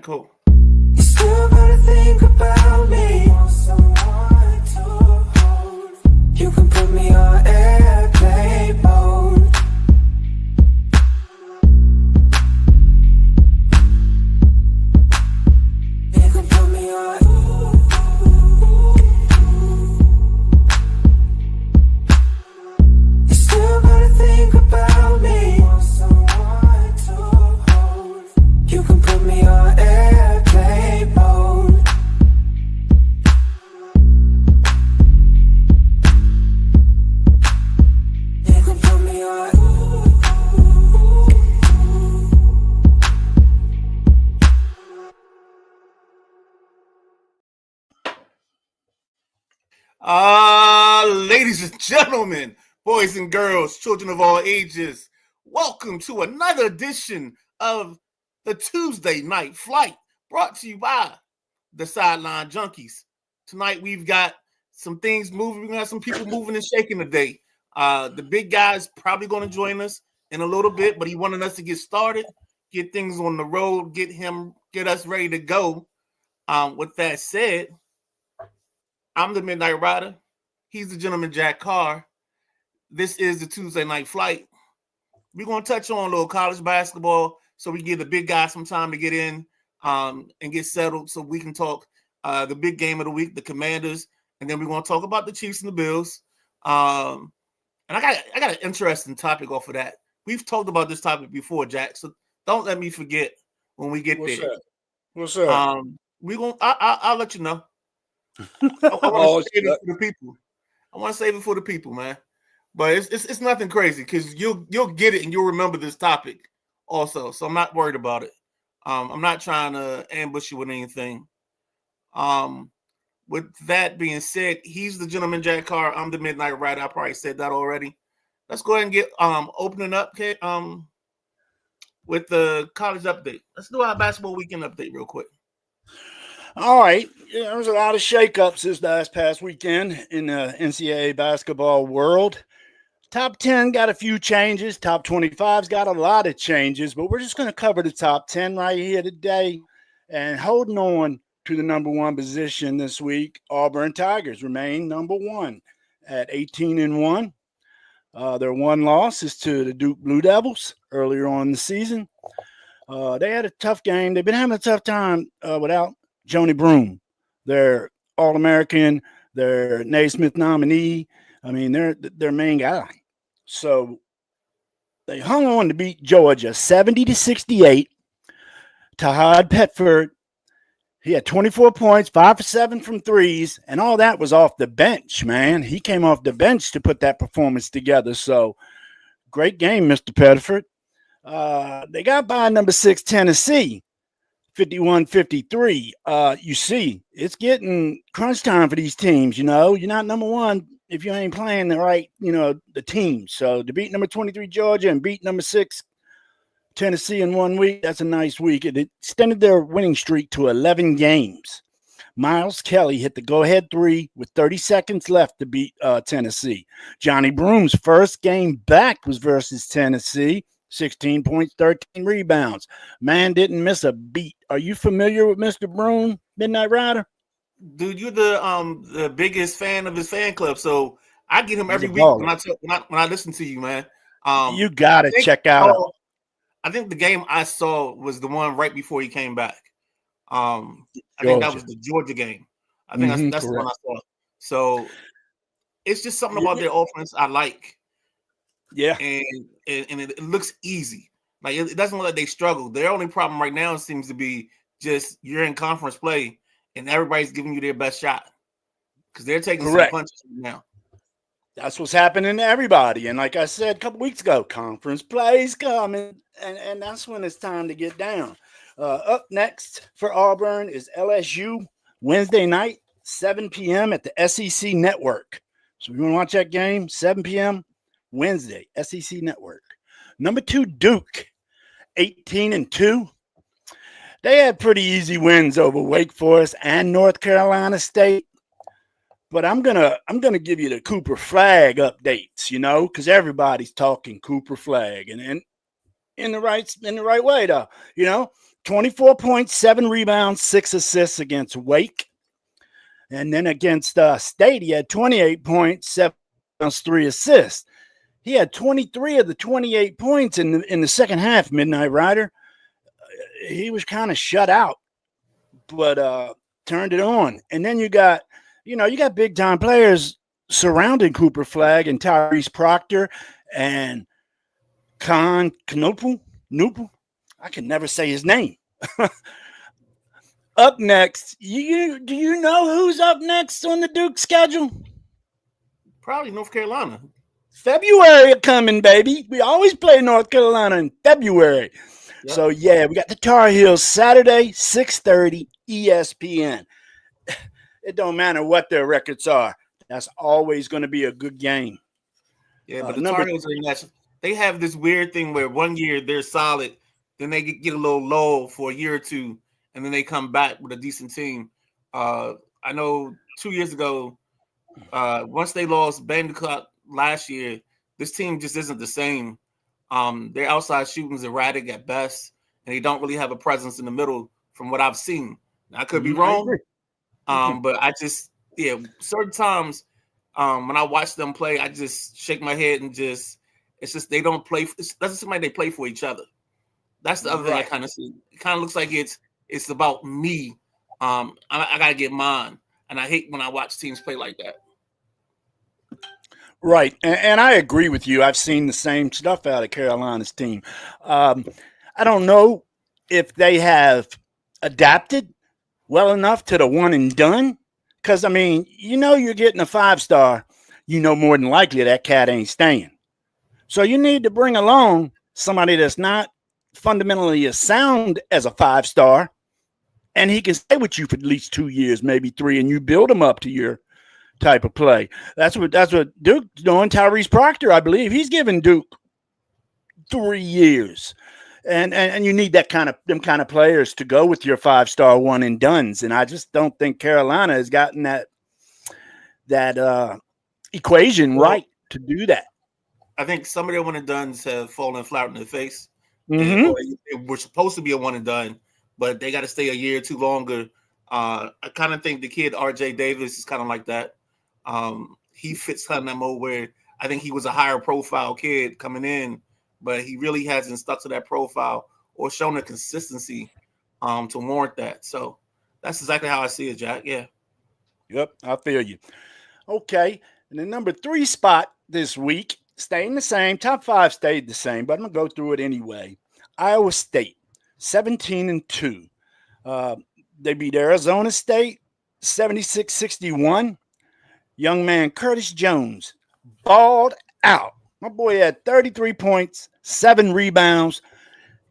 right, cool. You still gotta think about me. Want someone to hold. You can put me on airplane mode. You can put me on. You still gotta think about me. Want someone to hold. You can put me on airplane mode. You can put me on. Ladies and gentlemen, boys and girls, children of all ages, welcome to another edition of the Tuesday Night Flight, brought to you by the Sideline Junkies. Tonight we've got some things moving. We're going to have some people moving and shaking today. The big guy's probably going to join us in a little bit, but he wanted us to get started, get things on the road, get us ready to go. With that said, I'm the Midnight Rider. He's the Gentleman Jack Carr. This is the Tuesday Night Flight. We're going to touch on a little college basketball so we can give the big guy some time to get in and get settled so we can talk the big game of the week, the Commanders, and then we're going to talk about the Chiefs and the Bills. And I got an interesting topic off of that. We've talked about this topic before, Jack, so don't let me forget when we get there. What's up? I'll let you know. I want to save it for the people. I want to save it for the people, man. But it's nothing crazy because you'll get it and you'll remember this topic also. So I'm not worried about it. I'm not trying to ambush you with anything. With that being said, he's the Gentleman Jack Carr. I'm the Midnight Rider. I probably said that already. Let's go ahead and get opening up with the college update. Let's do our basketball weekend update real quick. All right. Yeah, there was a lot of shakeups this past weekend in the NCAA basketball world. Top 10 got a few changes. Top 25's got a lot of changes, but we're just going to cover the top 10 right here today. And holding on to the number one position this week, Auburn Tigers remain number one at 18-1. Their one loss is to the Duke Blue Devils earlier on in the season. They had a tough game. They've been having a tough time without Joni Broome, their All-American, their Naismith nominee. I mean, they're their main guy. So they hung on to beat Georgia 70-68. Tahad Petford, he had 24 points, 5 for 7 from threes, and all that was off the bench, man. He came off the bench to put that performance together. So great game, Mr. Petford. They got by number 6 Tennessee, 51-53. You see, it's getting crunch time for these teams. You know, you're not number one if you ain't playing the right, the team. So to beat number 23 Georgia and beat number 6 Tennessee in 1 week, that's a nice week. It extended their winning streak to 11 games. Miles Kelly hit the go-ahead three with 30 seconds left to beat Tennessee. Johnny Broome's first game back was versus Tennessee. 16 points, 13 rebounds. Man didn't miss a beat. Are you familiar with Mr. Broome, Midnight Rider? Dude, you're the biggest fan of his fan club, so I get him every week when I listen to you, man. You gotta check out. I think the game I saw was the one right before he came back. I think that was the Georgia game. I think that's the one I saw. So it's just something about their offense I like. Yeah, and it looks easy. Like it doesn't look like they struggle. Their only problem right now seems to be just you're in conference play and everybody's giving you their best shot because they're taking some punches now. That's what's happening to everybody. And like I said a couple weeks ago, conference plays coming, and that's when it's time to get down. Up next for Auburn is LSU Wednesday night, 7 p.m. at the SEC Network. So if you want to watch that game, 7 p.m. Wednesday, SEC Network. Number 2, Duke, 18-2. They had pretty easy wins over Wake Forest and North Carolina State. But I'm gonna give you the Cooper Flag updates, because everybody's talking Cooper Flag, and in the right way though. 24 points, 7 rebounds, 6 assists against Wake. And then against State, he had 28 points, 7 rebounds, 3 assists. He had 23 of the 28 points in the second half, Midnight Rider. He was kind of shut out, but turned it on. And then you got big time players surrounding Cooper Flagg and Tyrese Proctor and Knoopel. I can never say his name. Up next, do you know who's up next on the Duke schedule? Probably North Carolina. February coming, baby. We always play North Carolina in February. Yep. So, yeah, we got the Tar Heels Saturday, 6:30, ESPN. It don't matter what their records are. That's always going to be a good game. Yeah, but the Tar Heels they have this weird thing where one year they're solid, then they get a little low for a year or two, and then they come back with a decent team. I know 2 years ago, once they lost Bandicoot last year, this team just isn't the same. Their outside shooting is erratic at best, and they don't really have a presence in the middle from what I've seen. Now, I could be wrong, but I just, certain times when I watch them play, I just shake my head and it's just they don't play. It doesn't seem like they play for each other. That's the other thing I kind of see. It kind of looks like it's about me. I got to get mine, and I hate when I watch teams play like that. Right, and I agree with you. I've seen the same stuff out of Carolina's team. I don't know if they have adapted well enough to the one and done. Because, I mean, you're getting a 5-star. More than likely that cat ain't staying. So you need to bring along somebody that's not fundamentally as sound as a 5-star, and he can stay with you for at least 2 years, maybe 3, and you build him up to your type of play. That's what Duke's doing. Tyrese Proctor, I believe, he's giving Duke 3 years. And you need them kind of players to go with your 5-star one and dones. And I just don't think Carolina has gotten that equation right to do that. I think some of their one and dones have fallen flat in the face. Mm-hmm. We're supposed to be a one and done, but they got to stay a year or two longer. I kind of think the kid RJ Davis is kind of like that. He fits kind of that mold where I think he was a higher profile kid coming in, but he really hasn't stuck to that profile or shown the consistency to warrant that. So that's exactly how I see it, Jack. Yeah. Yep, I feel you. Okay, and the number 3 spot this week, staying the same. Top 5 stayed the same, but I'm going to go through it anyway. Iowa State, 17-2. They beat Arizona State, 76-61. Young man Curtis Jones balled out. My boy had 33 points, 7 rebounds.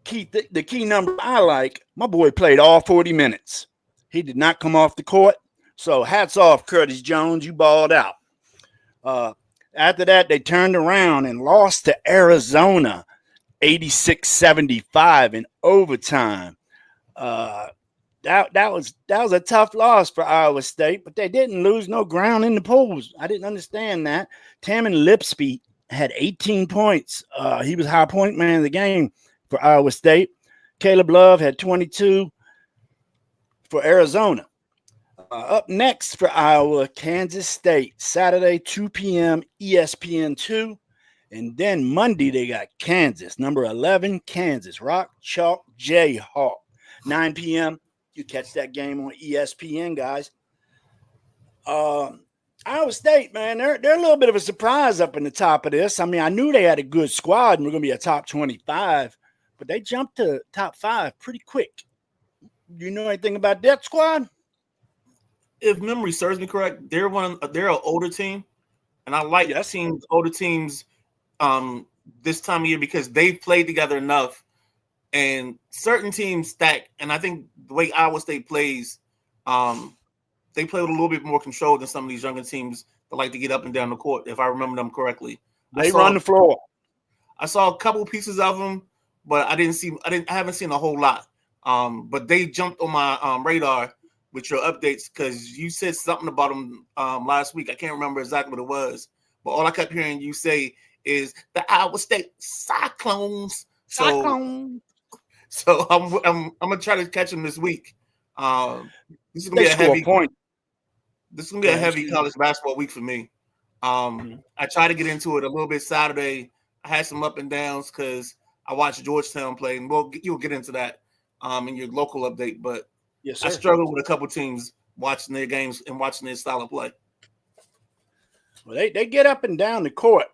The key number I like, my boy played all 40 minutes. He did not come off the court. So hats off, Curtis Jones. You balled out. After that, they turned around and lost to Arizona, 86-75 in overtime. That was a tough loss for Iowa State, but they didn't lose no ground in the polls. I didn't understand that. Tamin Lipsby had 18 points. He was high point man of the game for Iowa State. Caleb Love had 22 for Arizona. Up next for Iowa, Kansas State, Saturday, 2 p.m., ESPN2. And then Monday, they got Kansas, number 11, Kansas, Rock Chalk Jayhawk, 9 p.m. You catch that game on ESPN, guys. Iowa State, man, they're a little bit of a surprise up in the top of this. I mean, I knew they had a good squad and we're going to be a top 25, but they jumped to top 5 pretty quick. Do you know anything about that squad? If memory serves me correct, they're an older team, and I like older teams this time of year because they've played together enough, and certain teams stack. And I think the way Iowa State plays, they play with a little bit more control than some of these younger teams that like to get up and down the court. If I remember them correctly, they run the floor. I saw a couple pieces of them, but I haven't seen a whole lot. But they jumped on my radar with your updates because you said something about them last week. I can't remember exactly what it was, but all I kept hearing you say is the Iowa State Cyclones. So So I'm gonna try to catch them this week. This is gonna They be a score heavy. point. This is gonna be a heavy college basketball week for me. I tried to get into it a little bit Saturday. I had some up and downs because I watched Georgetown play, and you'll get into that in your local update. But Yes, sir. I struggled with a couple teams watching their games and watching their style of play. Well, they get up and down the court.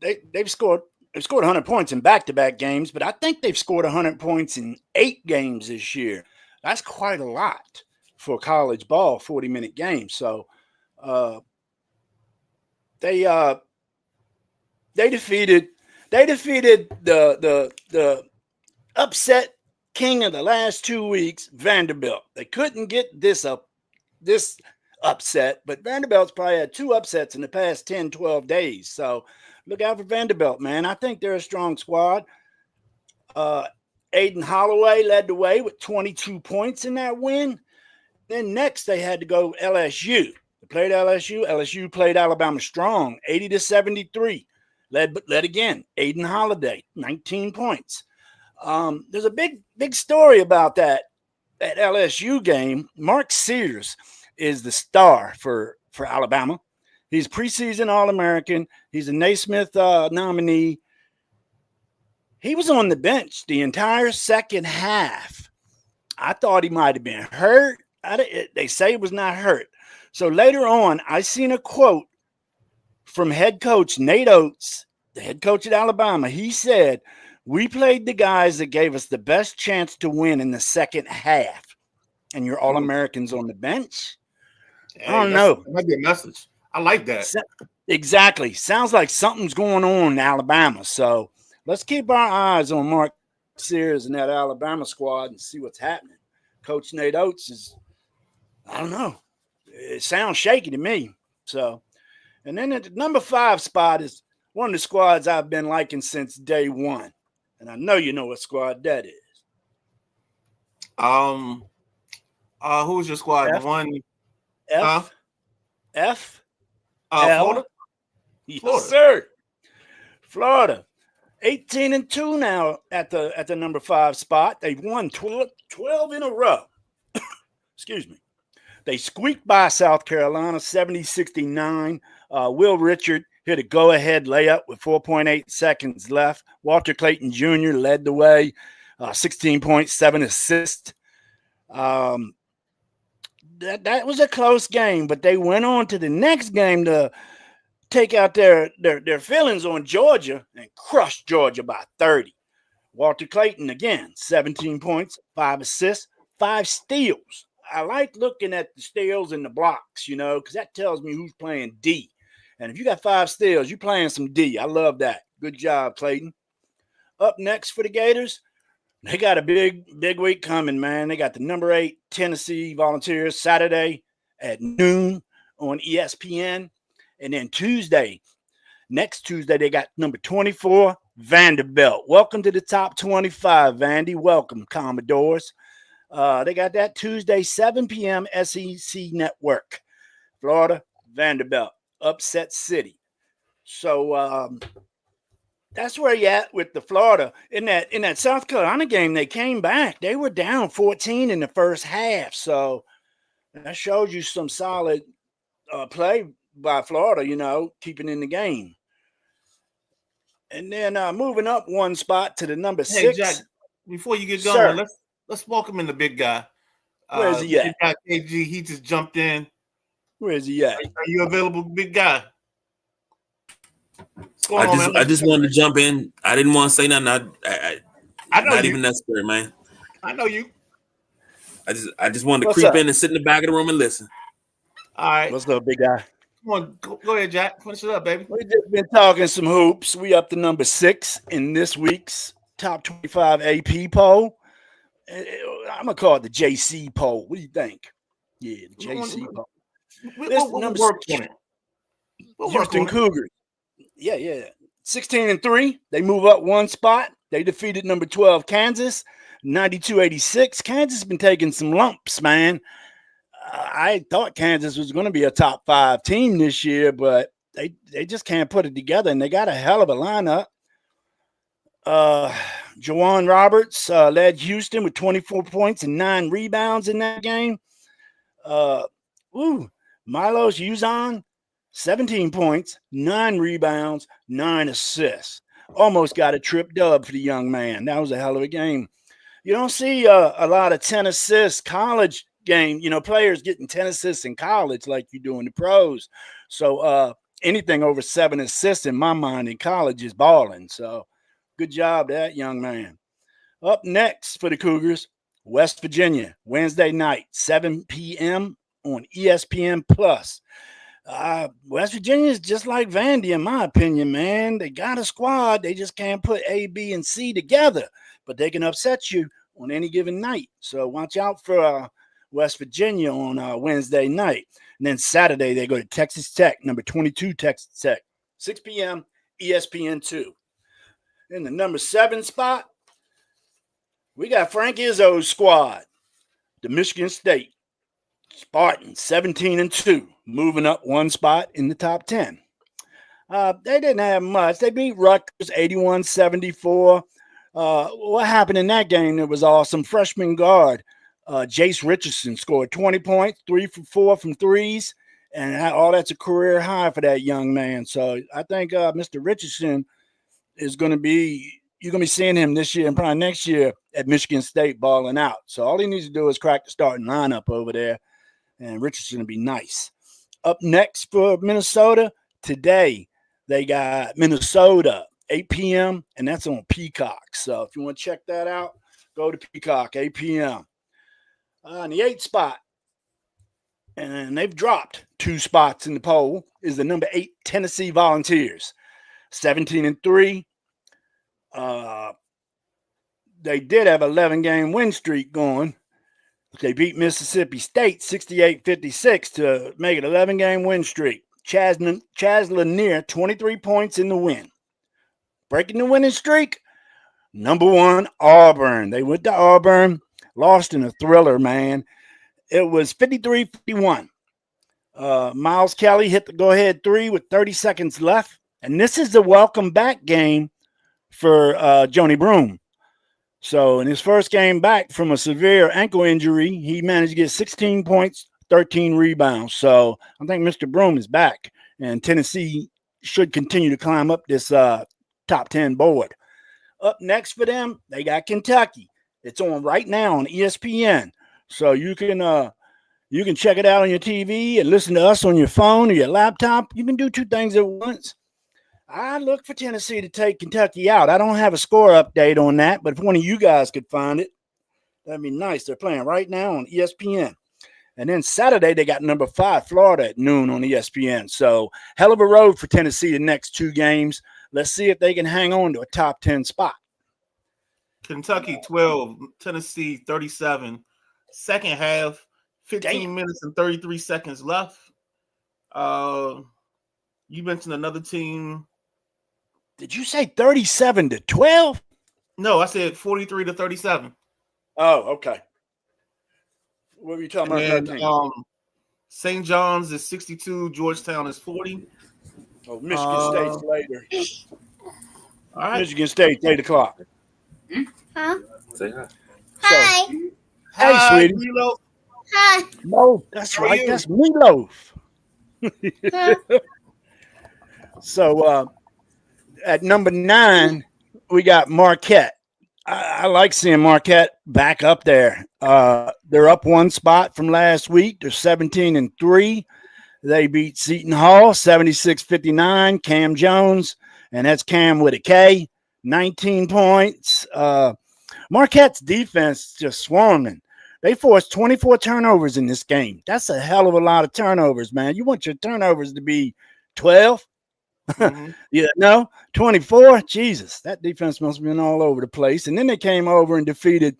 They've scored 100 points in back-to-back games, but I think they've scored 100 points in 8 games this year. That's quite a lot for college ball, 40-minute games. So they defeated the upset king of the last 2 weeks, Vanderbilt. They couldn't get this upset, but Vanderbilt's probably had 2 upsets in the past 10, 12 days. So look out for Vanderbilt, man. I think they're a strong squad. Aiden Holloway led the way with 22 points in that win. Then next they had to go LSU. They played LSU. LSU played Alabama strong, 80-73. Led again, Aiden Holiday, 19 points. There's a big story about that LSU game. Mark Sears is the star for Alabama. He's preseason All-American. He's a Naismith nominee. He was on the bench the entire second half. I thought he might have been hurt. They say he was not hurt. So later on, I seen a quote from head coach Nate Oates, the head coach at Alabama. He said, "We played the guys that gave us the best chance to win in the second half. And you're All-Americans on the bench?" Hey, I don't know. That might be a message. I like that. Exactly. Sounds like something's going on in Alabama. So let's keep our eyes on Mark Sears and that Alabama squad and see what's happening. Coach Nate Oates is, I don't know. It sounds shaky to me. So, and then at the number 5 spot is one of the squads I've been liking since day one. And I know you know what squad that is. Who's your squad? F? The one F? Florida? Yes, Florida. sir. Florida. 18-2 now at the number 5 spot. They've won 12 in a row. Excuse me. They squeaked by South Carolina 70-69. Will Richard hit a go-ahead layup with 4.8 seconds left. Walter Clayton Jr. led the way, 16.7 assists. That was a close game, but they went on to the next game to take out their feelings on Georgia and crush Georgia by 30. Walter Clayton, again, 17 points, 5 assists, 5 steals. I like looking at the steals and the blocks, because that tells me who's playing D. And if you got 5 steals, you're playing some D. I love that. Good job, Clayton. Up next for the Gators, they got a big week coming, man. They got the number 8 Tennessee Volunteers Saturday at noon on ESPN. And then next Tuesday, they got number 24, Vanderbilt. Welcome to the top 25, Vandy. Welcome, Commodores. They got that Tuesday, 7 p.m. SEC Network. Florida, Vanderbilt, upset city. So that's where you at with the Florida. In that South Carolina game, they came back. They were down 14 in the first half. So that shows you some solid play by Florida, keeping in the game. And then moving up one spot to the number 6. Hey, Jack, before you get going, let's welcome in the big guy. Where's he at? Big guy KG, he just jumped in. Where is he at? Are you available, big guy? I just wanted to jump in. I didn't want to say nothing. I know not you. even necessary, man. I know you. I just wanted to creep in and sit in the back of the room and listen. All right. What's up, big guy? Come on, go ahead, Jack. Finish it up, baby. We just been talking some hoops. We up to number 6 in this week's top 25 AP poll. I'm gonna call it the JC poll. What do you think? Yeah, the JC poll. We'll work on it. Houston Cougars. Yeah. 16-3. They move up one spot. They defeated number 12 Kansas, 92-86. Kansas has been taking some lumps, man. I thought Kansas was going to be a top 5 team this year, but they just can't put it together, and they got a hell of a lineup. Jawan Roberts led Houston with 24 points and 9 rebounds in that game. Milos Uzan, 17 points, 9 rebounds, 9 assists. Almost got a trip dub for the young man. That was a hell of a game. You don't see a lot of 10 assists college game, players getting 10 assists in college like you do in the pros. So anything over 7 assists in my mind in college is balling. So good job to that young man. Up next for the Cougars, West Virginia, Wednesday night, 7 p.m. on ESPN Plus. West Virginia is just like Vandy, in my opinion, man. They got a squad. They just can't put A, B, and C together, but they can upset you on any given night. So watch out for West Virginia on Wednesday night. And then Saturday, they go to Texas Tech, number 22 Texas Tech, 6 p.m. ESPN2. In the number 7 spot, we got Frank Izzo's squad, the Michigan State Spartans, 17-2, moving up 1 spot in the top 10. They didn't have much. They beat Rutgers 81-74. What happened in that game that was awesome? Freshman guard Jace Richardson scored 20 points, 3 for 4 from threes, and that's a career high for that young man. So I think Mr. Richardson is going to be – you're going to be seeing him this year and probably next year at Michigan State balling out. So all he needs to do is crack the starting lineup over there, and Richardson will be nice. Up next for Minnesota, today they got Minnesota, 8 p.m., and that's on Peacock. So if you want to check that out, go to Peacock, 8 p.m. In the 8th spot, and they've dropped 2 spots in the poll, is the number 8 Tennessee Volunteers, 17-3. They did have an 11-game win streak going. They beat Mississippi State 68-56 to make it an 11-game win streak. Chaz Lanier, 23 points in the win. Breaking the winning streak, number 1, Auburn. They went to Auburn, lost in a thriller, man. It was 53-51. Miles Kelly hit the go-ahead 3 with 30 seconds left. And this is the welcome back game for Joni Broome. So in his first game back from a severe ankle injury, he managed to get 16 points, 13 rebounds. So I think Mr. Broome is back, and Tennessee should continue to climb up this top 10 board. Up next for them, they got Kentucky. It's on right now on ESPN. So you can check it out on your TV and listen to us on your phone or your laptop. You can do 2 things at once. I look for Tennessee to take Kentucky out. I don't have a score update on that, but if one of you guys could find it, that'd be nice. They're playing right now on ESPN. And then Saturday, they got number 5, Florida at noon on ESPN. So hell of a road for Tennessee the next 2 games. Let's see if they can hang on to a top 10 spot. Kentucky 12, Tennessee 37. Second half, 15 minutes and 33 seconds left. You mentioned another team. Did you say 37-12? No, I said 43-37. Oh, okay. What were you talking about? St. John's is 62. Georgetown is 40. Oh, Michigan State's later. All right. Michigan State's 8 o'clock. Huh? Say hi. Hi. Hey, Hi, sweetie. Milo. Hi. No, that's How are right. you? That's Meatloaf. Huh? So at number 9, we got Marquette. I like seeing Marquette back up there. They're up 1 spot from last week. They're 17-3. They beat Seton Hall 76-59. Cam Jones, and that's Cam with a K, 19 points. Marquette's defense just swarming. They forced 24 turnovers in this game. That's a hell of a lot of turnovers, man. You want your turnovers to be 12? Mm-hmm. Yeah, no, 24. Jesus, that defense must have been all over the place. And then they came over and defeated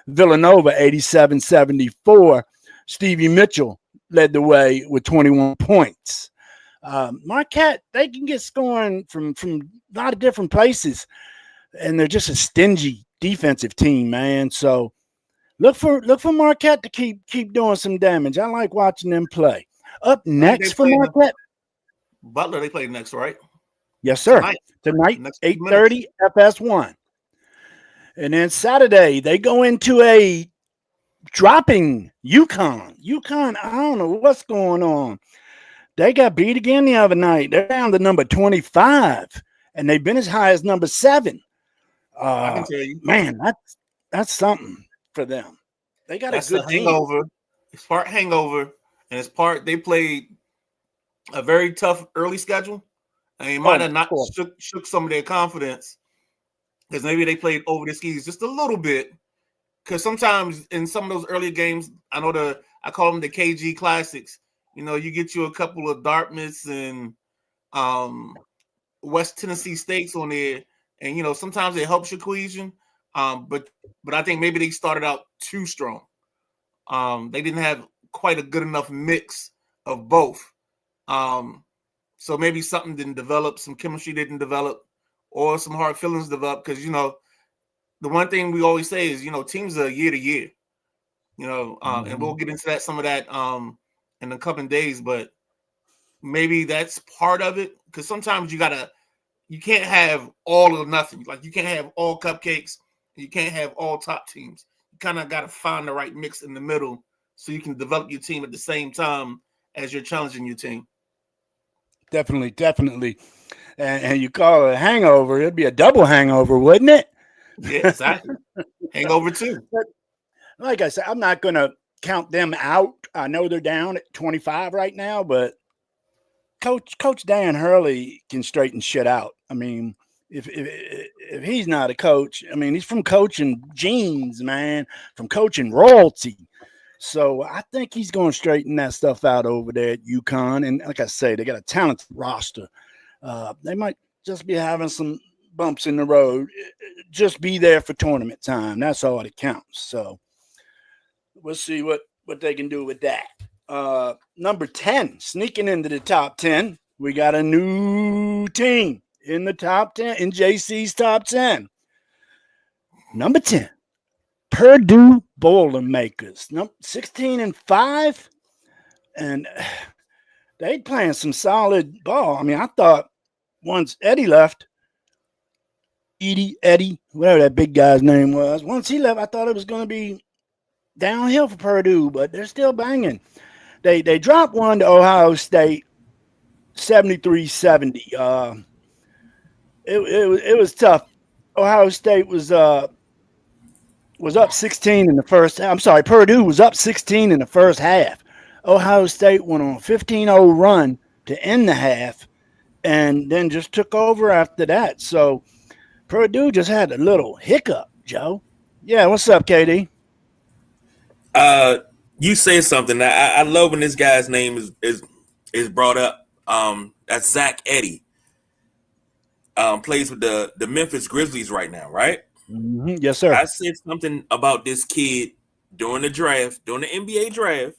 Villanova 87-74. Stevie Mitchell led the way with 21 points. Marquette, they can get scoring from a lot of different places, and they're just a stingy defensive team, man. So look for Marquette to keep doing some damage. I like watching them play. Up next for Marquette. Butler, they play next, right? Yes, sir. Tonight. Tonight Next 2 8:30 FS1. And then Saturday, they go into a dropping UConn. UConn, I don't know what's going on. They got beat again the other night. They're down to number 25, and they've been as high as number 7. I can tell you, man, that's something for them. They got that's a good a hangover. team. It's part hangover, and it's part they played a very tough early schedule, and it might have not shook some of their confidence because maybe they played over the skis just a little bit. Because sometimes in some of those early games, I call them the KG Classics. You know, you get you a couple of Dartmouths and West Tennessee States on there, and you know sometimes it helps your cohesion. But I think maybe they started out too strong. They didn't have quite a good enough mix of both. So maybe something didn't develop, some chemistry didn't develop, or some hard feelings developed. Because you know, the one thing we always say is, you know, teams are year to year. You know, and we'll get into some of that in the coming days, but maybe that's part of it. Because sometimes you can't have all or nothing. Like you can't have all cupcakes. You can't have all top teams. You kind of got to find the right mix in the middle so you can develop your team at the same time as you're challenging your team. Definitely. And you call it a hangover, it'd be a double hangover, wouldn't it? Yeah, exactly. Hangover too. But like I said, I'm not going to count them out. I know they're down at 25 right now, but Coach Dan Hurley can straighten shit out. I mean, if he's not a coach, I mean, he's from coaching jeans, man, from coaching royalty. So I think he's going to straighten that stuff out over there at UConn. And like I say, they got a talented roster. They might just be having some bumps in the road. Just be there for tournament time. That's all that counts. So we'll see what they can do with that. Number 10, sneaking into the top 10. We got a new team in the top 10, in JC's top 10. Number 10, Purdue Boilermakers. 16-5. And they playing some solid ball. I mean, I thought once Eddie left, Eddie, whatever that big guy's name was, once he left, I thought it was going to be downhill for Purdue, but they're still banging. They dropped one to Ohio State, 73-70. It was tough. Ohio State was up 16 in the first. I'm sorry, Purdue was up 16 in the first half. Ohio State went on a 15-0 run to end the half, and then just took over after that. So Purdue just had a little hiccup, Joe. Yeah, what's up, KD? You say something. I love when this guy's name is brought up. That's Zach Edey. Plays with the Memphis Grizzlies right now, right? Mm-hmm. Yes, sir. I said something about this kid during the NBA draft,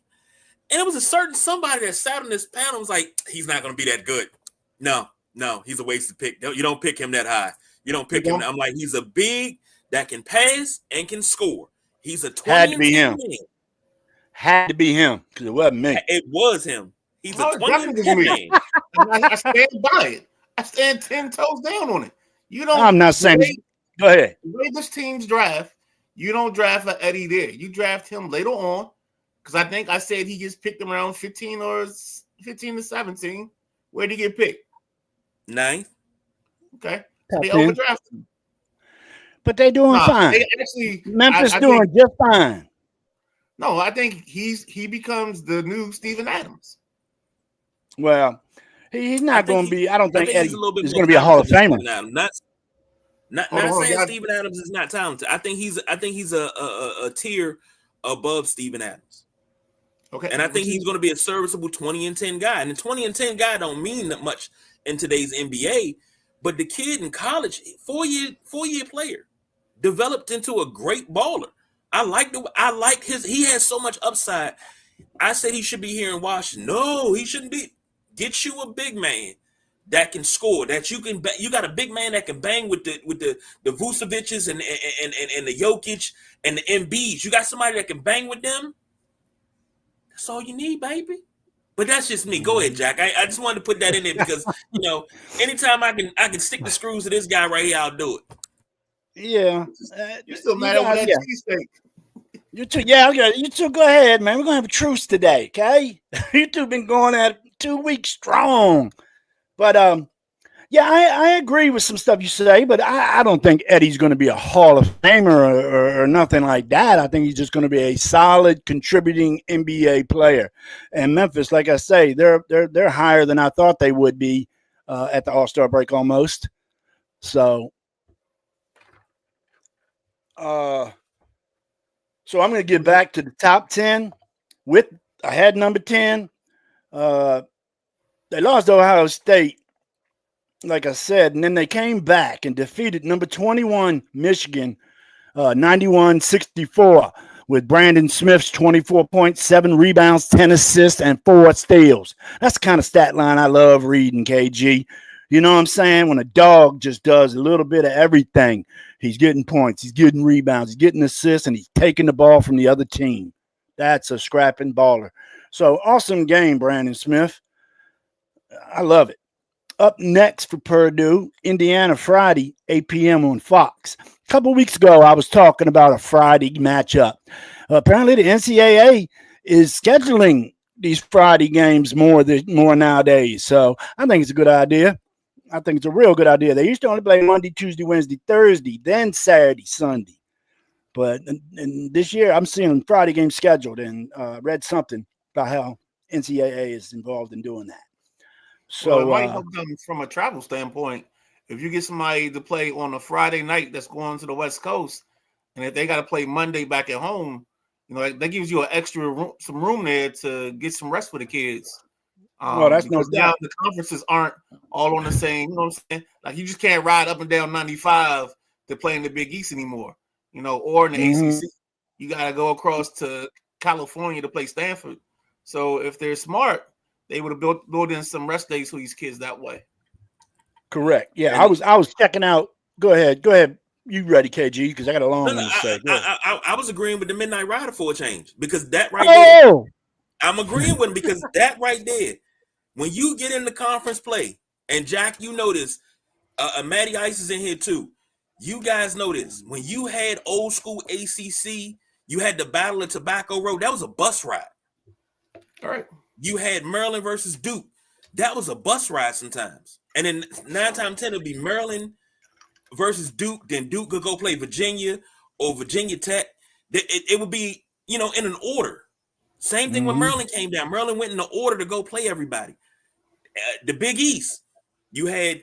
and it was a certain somebody that sat on this panel was like, he's not going to be that good. No, he's a wasted pick. You don't pick him that high. You don't pick him. I'm like, he's a big that can pass and can score. He's a 20 had to be him. Man. Had to be him because it wasn't me. It was him. He's a 20 man. I stand by it. I stand 10 toes down on it. You don't. I'm not saying. Go ahead. The way this team's draft, you don't draft an Eddie there. You draft him later on because I think I said he gets picked around 15 or 15 to 17. Where'd he get picked? 9th. Okay. So they overdrafted him. But they're doing fine. Memphis doing just fine. No, I think he becomes the new Steven Adams. Well, he's not going to be. I don't think Eddie is going to be a Hall of Famer. Not saying Steven Adams is not talented. I think he's a tier above Steven Adams. Okay, and I think he's going to be a serviceable 20-10 guy. And the 20-10 guy don't mean that much in today's NBA. But the kid in college, four-year player, developed into a great baller. I like his. He has so much upside. I said he should be here in Washington. No, he shouldn't be. Get you a big man that can score. That you can. You got a big man that can bang with the Vucevic's and the Jokic and the Embiids. You got somebody that can bang with them. That's all you need, baby. But that's just me. Go ahead, Jack. I just wanted to put that in there because anytime I can stick the screws to this guy right here, I'll do it. Yeah. You're still You mad over guys, that yeah. cheesesteak. You two, yeah, okay. You two go ahead, man. We're gonna have a truce today, okay? You two been going at it 2 weeks strong. But yeah, I agree with some stuff you say, but I don't think Eddie's going to be a Hall of Famer or nothing like that. I think he's just going to be a solid contributing NBA player. And Memphis, like I say, they're higher than I thought they would be at the All-Star break almost. So, so I'm going to get back to the top 10 with I had number 10. They lost to Ohio State, like I said, and then they came back and defeated number 21 Michigan 91-64 with Brandon Smith's 24.7 rebounds, 10 assists, and 4 steals. That's the kind of stat line I love reading, KG. You know what I'm saying? When a dog just does a little bit of everything, he's getting points, he's getting rebounds, he's getting assists, and he's taking the ball from the other team. That's a scrapping baller. So awesome game, Brandon Smith. I love it. Up next for Purdue, Indiana Friday, 8 p.m. on Fox. A couple weeks ago, I was talking about a Friday matchup. Apparently, the NCAA is scheduling these Friday games more nowadays. So I think it's a good idea. I think it's a real good idea. They used to only play Monday, Tuesday, Wednesday, Thursday, then Saturday, Sunday. But and this year, I'm seeing Friday games scheduled and read something about how NCAA is involved in doing that. So Well, it might help them from a travel standpoint. If you get somebody to play on a Friday night that's going to the West Coast, and if they got to play Monday back at home, you know, that gives you an extra some room there to get some rest for the kids. Well, that's no Because now doubt. the conferences aren't all on the same. You know what I'm saying? Like you just can't ride up and down 95 to play in the Big East anymore. You know, or in the ACC, you got to go across to California to play Stanford. So if they're smart, they would have built in some rest days for these kids that way. Correct. Yeah, And- I was checking out. Go ahead. You ready, KG? Because I got a long one to say. I was agreeing with the Midnight Rider for a change because that right there, Oh, I'm agreeing with him because that right there, when you get in the conference play, and Jack, you know this, Matty Ice is in here too. You guys know this. When you had old school ACC, you had the Battle of Tobacco Road. That was a bus ride. All right. You had Maryland versus Duke. That was a bus ride sometimes. And then 9 times 10 it'd be Maryland versus Duke. Then Duke could go play Virginia or Virginia Tech. It would be, you know, in an order. Same thing when Maryland came down. Maryland went in the order to go play everybody. The Big East, you had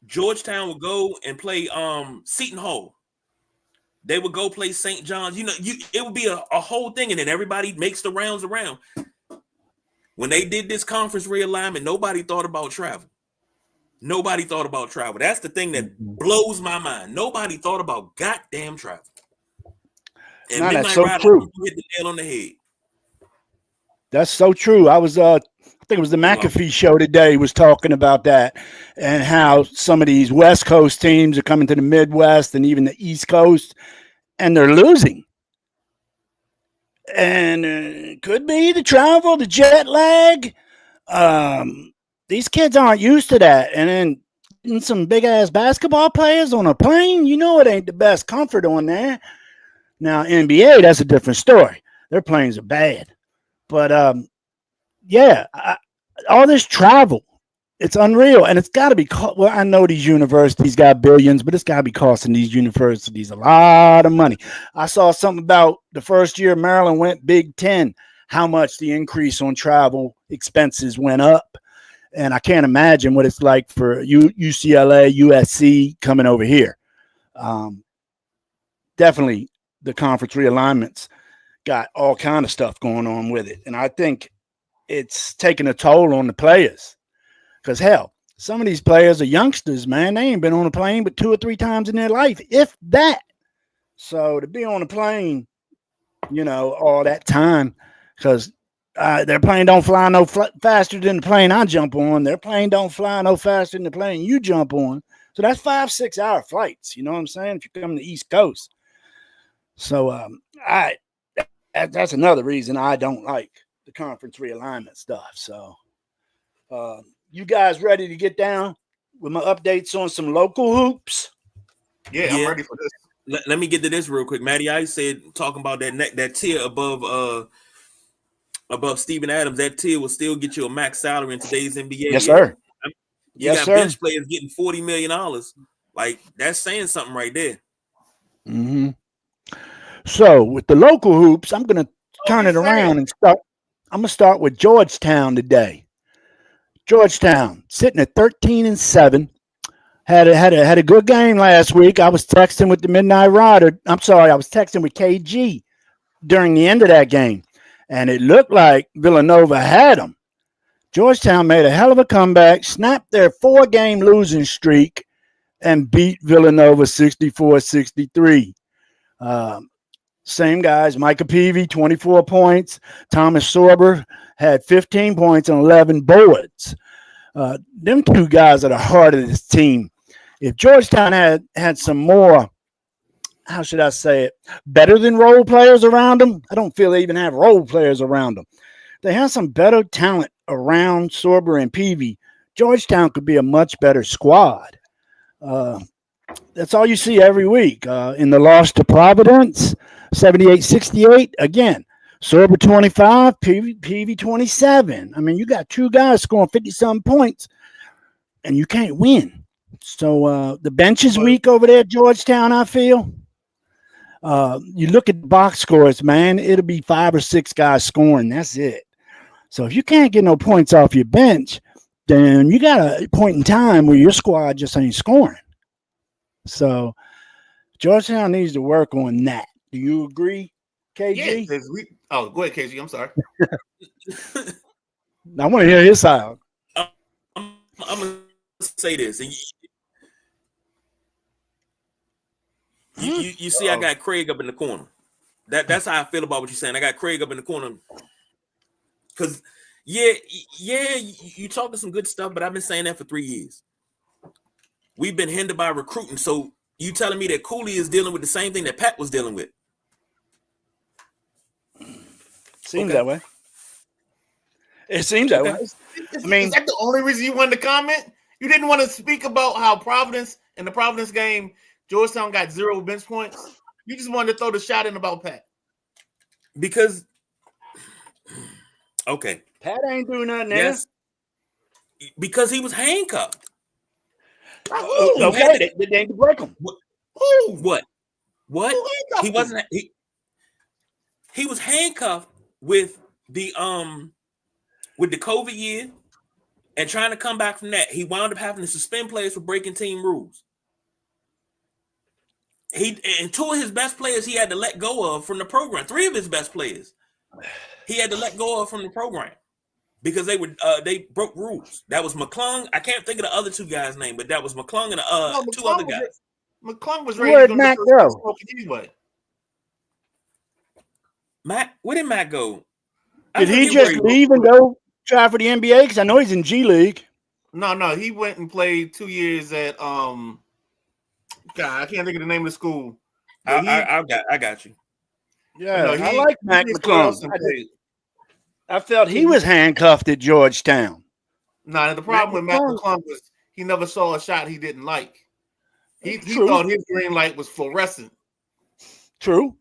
Georgetown would go and play Seton Hall. They would go play St. John's. You know, it would be a whole thing, and then everybody makes the rounds around. When they did this conference realignment, nobody thought about travel. Nobody thought about travel. That's the thing that blows my mind. Nobody thought about goddamn travel. And No, that's Midnight so Rider, true. you hit the nail on the head. that's so true. I was I think it was the McAfee show today was talking about that and how some of these West Coast teams are coming to the Midwest and even the East Coast, and they're losing. And it could be the travel, the jet lag. These kids aren't used to that. And then some big ass basketball players on a plane, you know it ain't the best comfort on there. Now NBA, that's a different story. Their planes are bad. But yeah, all this travel, it's unreal, and it's got to be. Well, I know these universities got billions, but it's got to be costing these universities a lot of money. I saw something about the first year Maryland went Big Ten, how much the increase on travel expenses went up, and I can't imagine what it's like for UCLA, USC coming over here. Definitely, the conference realignments got all kind of stuff going on with it, and I think it's taking a toll on the players. Because hell, some of these players are youngsters, man. They ain't been on a plane but 2 or 3 times in their life, if that. So to be on a plane, you know, all that time, because their plane don't fly no faster than the plane I jump on. Their plane don't fly no faster than the plane you jump on. So that's 5-6 hour flights. You know what I'm saying? If you come to the East Coast. So that's another reason I don't like the conference realignment stuff. So you guys ready to get down with my updates on some local hoops? Yeah, I'm ready for this. Let me get to this real quick. Matty Ice said, talking about that tier above Steven Adams, that tier will still get you a max salary in today's NBA. Yes, sir. You Yes, got sir. bench players getting $40 million. Like, that's saying something right there. Mm-hmm. So with the local hoops, I'm going to turn it around and start. I'm going to start with Georgetown today. Georgetown sitting at 13-7. Had a good game last week. I was texting with the Midnight Rider. I'm sorry, I was texting with KG during the end of that game, and it looked like Villanova had them. Georgetown made a hell of a comeback, snapped their 4-game losing streak, and beat Villanova 64-63. Same guys, Micah Peavy, 24 points. Thomas Sorber had 15 points and 11 boards. Them two guys are the heart of this team. If Georgetown had some more, how should I say it, better than role players around them, I don't feel they even have role players around them. They have some better talent around Sorber and Peavy. Georgetown could be a much better squad. That's all you see every week. In the loss to Providence, 78-68, again, Sorber 25, Peavy 27. I mean, you got two guys scoring 50-some points, and you can't win. So the bench is weak over there at Georgetown, I feel. You look at the box scores, man, it'll be 5 or 6 guys scoring. That's it. So if you can't get no points off your bench, then you got a point in time where your squad just ain't scoring. So Georgetown needs to work on that. Do you agree, KG? Yeah, go ahead, KG. I'm sorry. I want to hear his side. I'm going to say this. You see, I got Craig up in the corner. That's how I feel about what you're saying. I got Craig up in the corner. Because, you talking some good stuff, but I've been saying that for 3 years. We've been hindered by recruiting. So you telling me that Cooley is dealing with the same thing that Pat was dealing with? Seems that way. It seems that way. I mean, is that the only reason you wanted to comment? You didn't want to speak about how Providence, in the Providence game, Georgetown got 0 bench points? You just wanted to throw the shot in about Pat. Because, okay. Pat ain't doing nothing there. Yes. Because he was handcuffed. Okay, they didn't break him. What? He wasn't. He was handcuffed with the COVID year and trying to come back from that. He wound up having to suspend players for breaking team rules. And 2 of his best players he had to let go of from the program. 3 of his best players he had to let go of from the program because they broke rules. That was McClung. I can't think of the other 2 guys' name, but that was McClung and 2 other guys. McClung was ready to Matt go? Anyway. Where did Matt go? Did he just leave and go try for the NBA? Because I know he's in G League. No, he went and played 2 years at God, I can't think of the name of the school. I got you. Yeah, I like Matt McClung. I felt he was handcuffed at Georgetown. No, the problem with Matt McClung was he never saw a shot he didn't like. He thought his green light was fluorescent. True.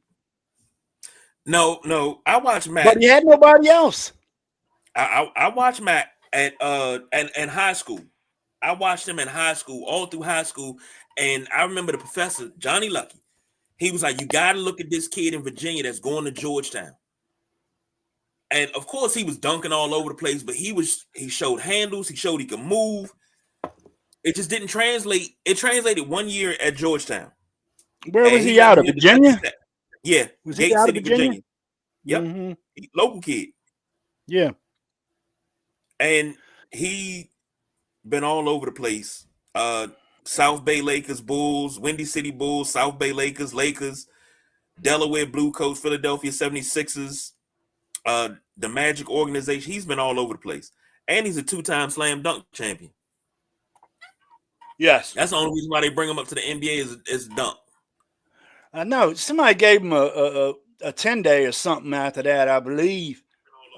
No, I watched Matt. But he had nobody else. I watched Matt at high school. I watched him in high school, all through high school. And I remember the professor, Johnny Lucky, he was like, you got to look at this kid in Virginia that's going to Georgetown. And of course, he was dunking all over the place, but he showed handles. He showed he could move. It just didn't translate. It translated 1 year at Georgetown. Where was he out of? Virginia? Yeah. Was he out of Virginia? Yep. Mm-hmm. Local kid. Yeah. And he been all over the place. South Bay Lakers, Bulls, Windy City Bulls, South Bay Lakers, Delaware Blue Coats, Philadelphia 76ers, the Magic organization. He's been all over the place. And he's a 2-time slam dunk champion. Yes. That's the only reason why they bring him up to the NBA is dunk. I know. Somebody gave him a 10-day or something after that, I believe.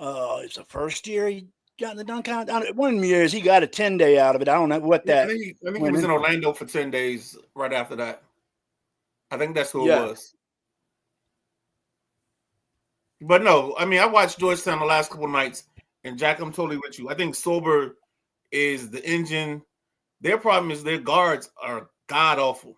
It's the first year he got the dunk count. 1 year he got a 10-day out of it. I don't know what that. I think he was in Orlando for 10 days right after that. I think that's who Yeah. it was. But no, I mean, I watched Georgetown the last couple nights, and Jack, I'm totally with you. I think Sober is the engine. Their problem is their guards are god awful.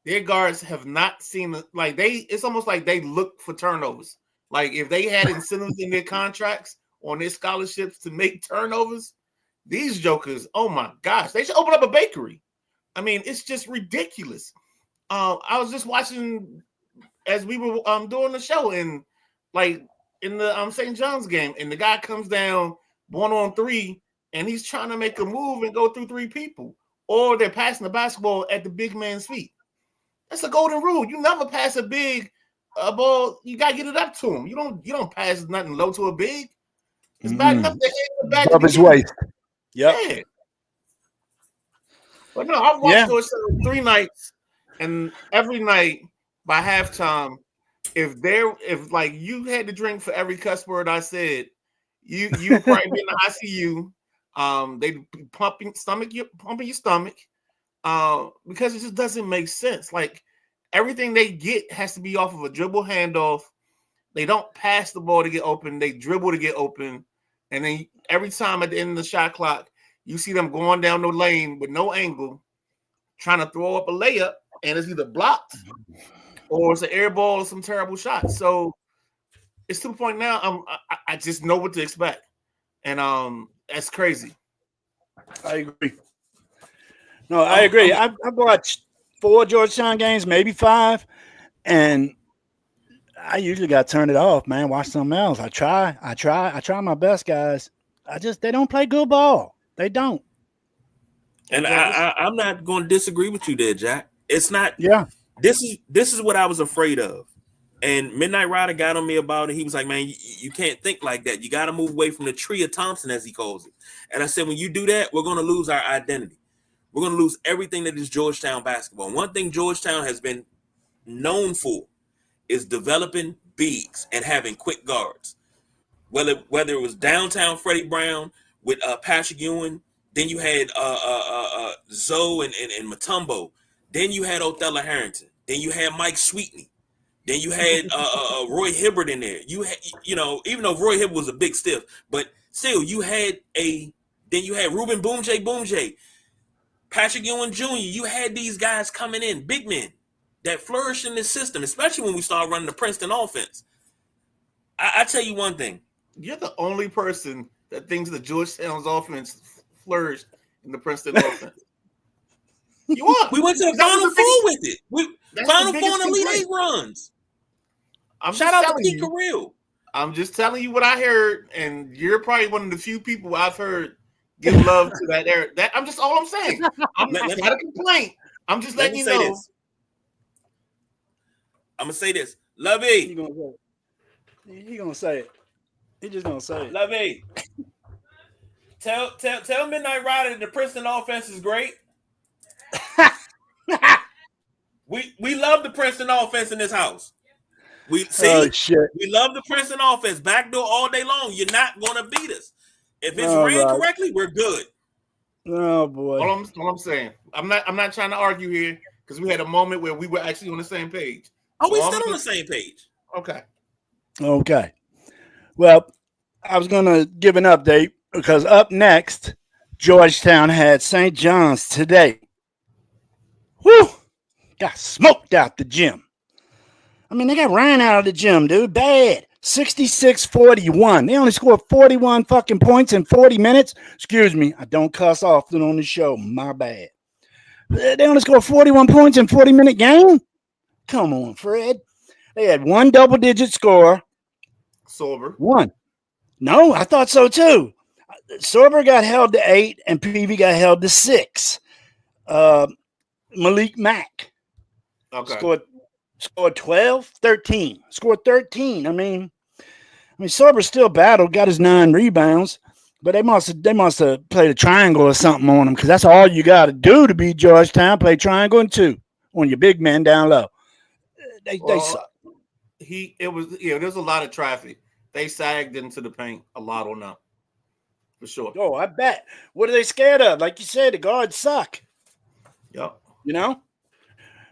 Their guards have not seen it's almost like they look for turnovers. Like if they had incentives in their contracts on their scholarships to make turnovers, these jokers, oh my gosh, they should open up a bakery. I mean, it's just ridiculous. I was just watching as we were doing the show in the St. John's game, and the guy comes down 1-on-3 and he's trying to make a move and go through 3 people, or they're passing the basketball at the big man's feet. That's a golden rule. You never pass a big ball. You gotta get it up to him. You don't pass nothing low to a big. It's bad enough to hit the back Above his waist. Yep. Yeah. But no, I've watched those 3 nights, and every night by halftime, if you had to drink for every cuss word I said, you probably be in the ICU. They pumping your stomach, because it just doesn't make sense. Like everything they get has to be off of a dribble handoff. They don't pass the ball to get open; they dribble to get open, and then every time at the end of the shot clock, you see them going down the lane with no angle, trying to throw up a layup, and it's either blocked or it's an air ball or some terrible shot. So it's to the point now I just know what to expect, and that's crazy. I agree. No, I agree. I've watched 4 Georgetown games, maybe 5, and I usually got to turn it off, man. Watch something else. I try my best, guys. They don't play good ball. They don't. And I'm not going to disagree with you there, Jack. It's not. Yeah. This is what I was afraid of. And Midnight Rider got on me about it. He was like, man, you can't think like that. You got to move away from the tree of Thompson, as he calls it. And I said, when you do that, we're going to lose our identity. We're going to lose everything that is Georgetown basketball. And one thing Georgetown has been known is developing bigs and having quick guards. Whether it was downtown Freddie Brown with Patrick Ewing, then you had Zoe and Mutombo, then you had Othello Harrington, then you had Mike Sweetney, then you had Roy Hibbert in there. You had, even though Roy Hibbert was a big stiff, but still you had Ruben Boomjay, Patrick Ewing Jr. You had these guys coming in, big men that flourish in this system, especially when we start running the Princeton offense. I tell you one thing. You're the only person that thinks the Georgetown's offense flourished in the Princeton offense. You are. We went to the Final Four with it. Final Four and Elite 8 runs. Shout out to Pete Carril. I'm just telling you what I heard, and you're probably one of the few people I've heard give love to that era. I'm just all I'm saying. I'm not a complaint. I'm just letting you know. This. I'm gonna say this. Lovey. He gonna say it. He just gonna say it. Lovey. Tell Midnight Rider that the Princeton offense is great. We love the Princeton offense in this house. We love the Princeton offense. Backdoor all day long. You're not gonna beat us. If it's ran correctly, we're good. Oh boy. All I'm saying. I'm not trying to argue here because we had a moment where we were actually on the same page. Oh, we're still on the same page. Okay. Well, I was gonna give an update because up next, Georgetown had St. John's today. Whew! Got smoked out the gym. I mean, they got ran out of the gym, dude. Bad. 66-41. They only scored 41 fucking points in 40 minutes. Excuse me. I don't cuss often on the show. My bad. They only scored 41 points in 40-minute game? Come on, Fred. They had one double-digit score. Sorber. One. No, I thought so too. Sorber got held to 8 and PV got held to 6. Malik Mack scored 12, 13. Scored 13. I mean, Sorber still battled, got his 9 rebounds, but they must have played a triangle or something on him because that's all you got to do to beat Georgetown. Play triangle and 2 on your big man down low. They suck. There's a lot of traffic. They sagged into the paint a lot on them, for sure. Oh, I bet. What are they scared of? Like you said, the guards suck. Yep. You know?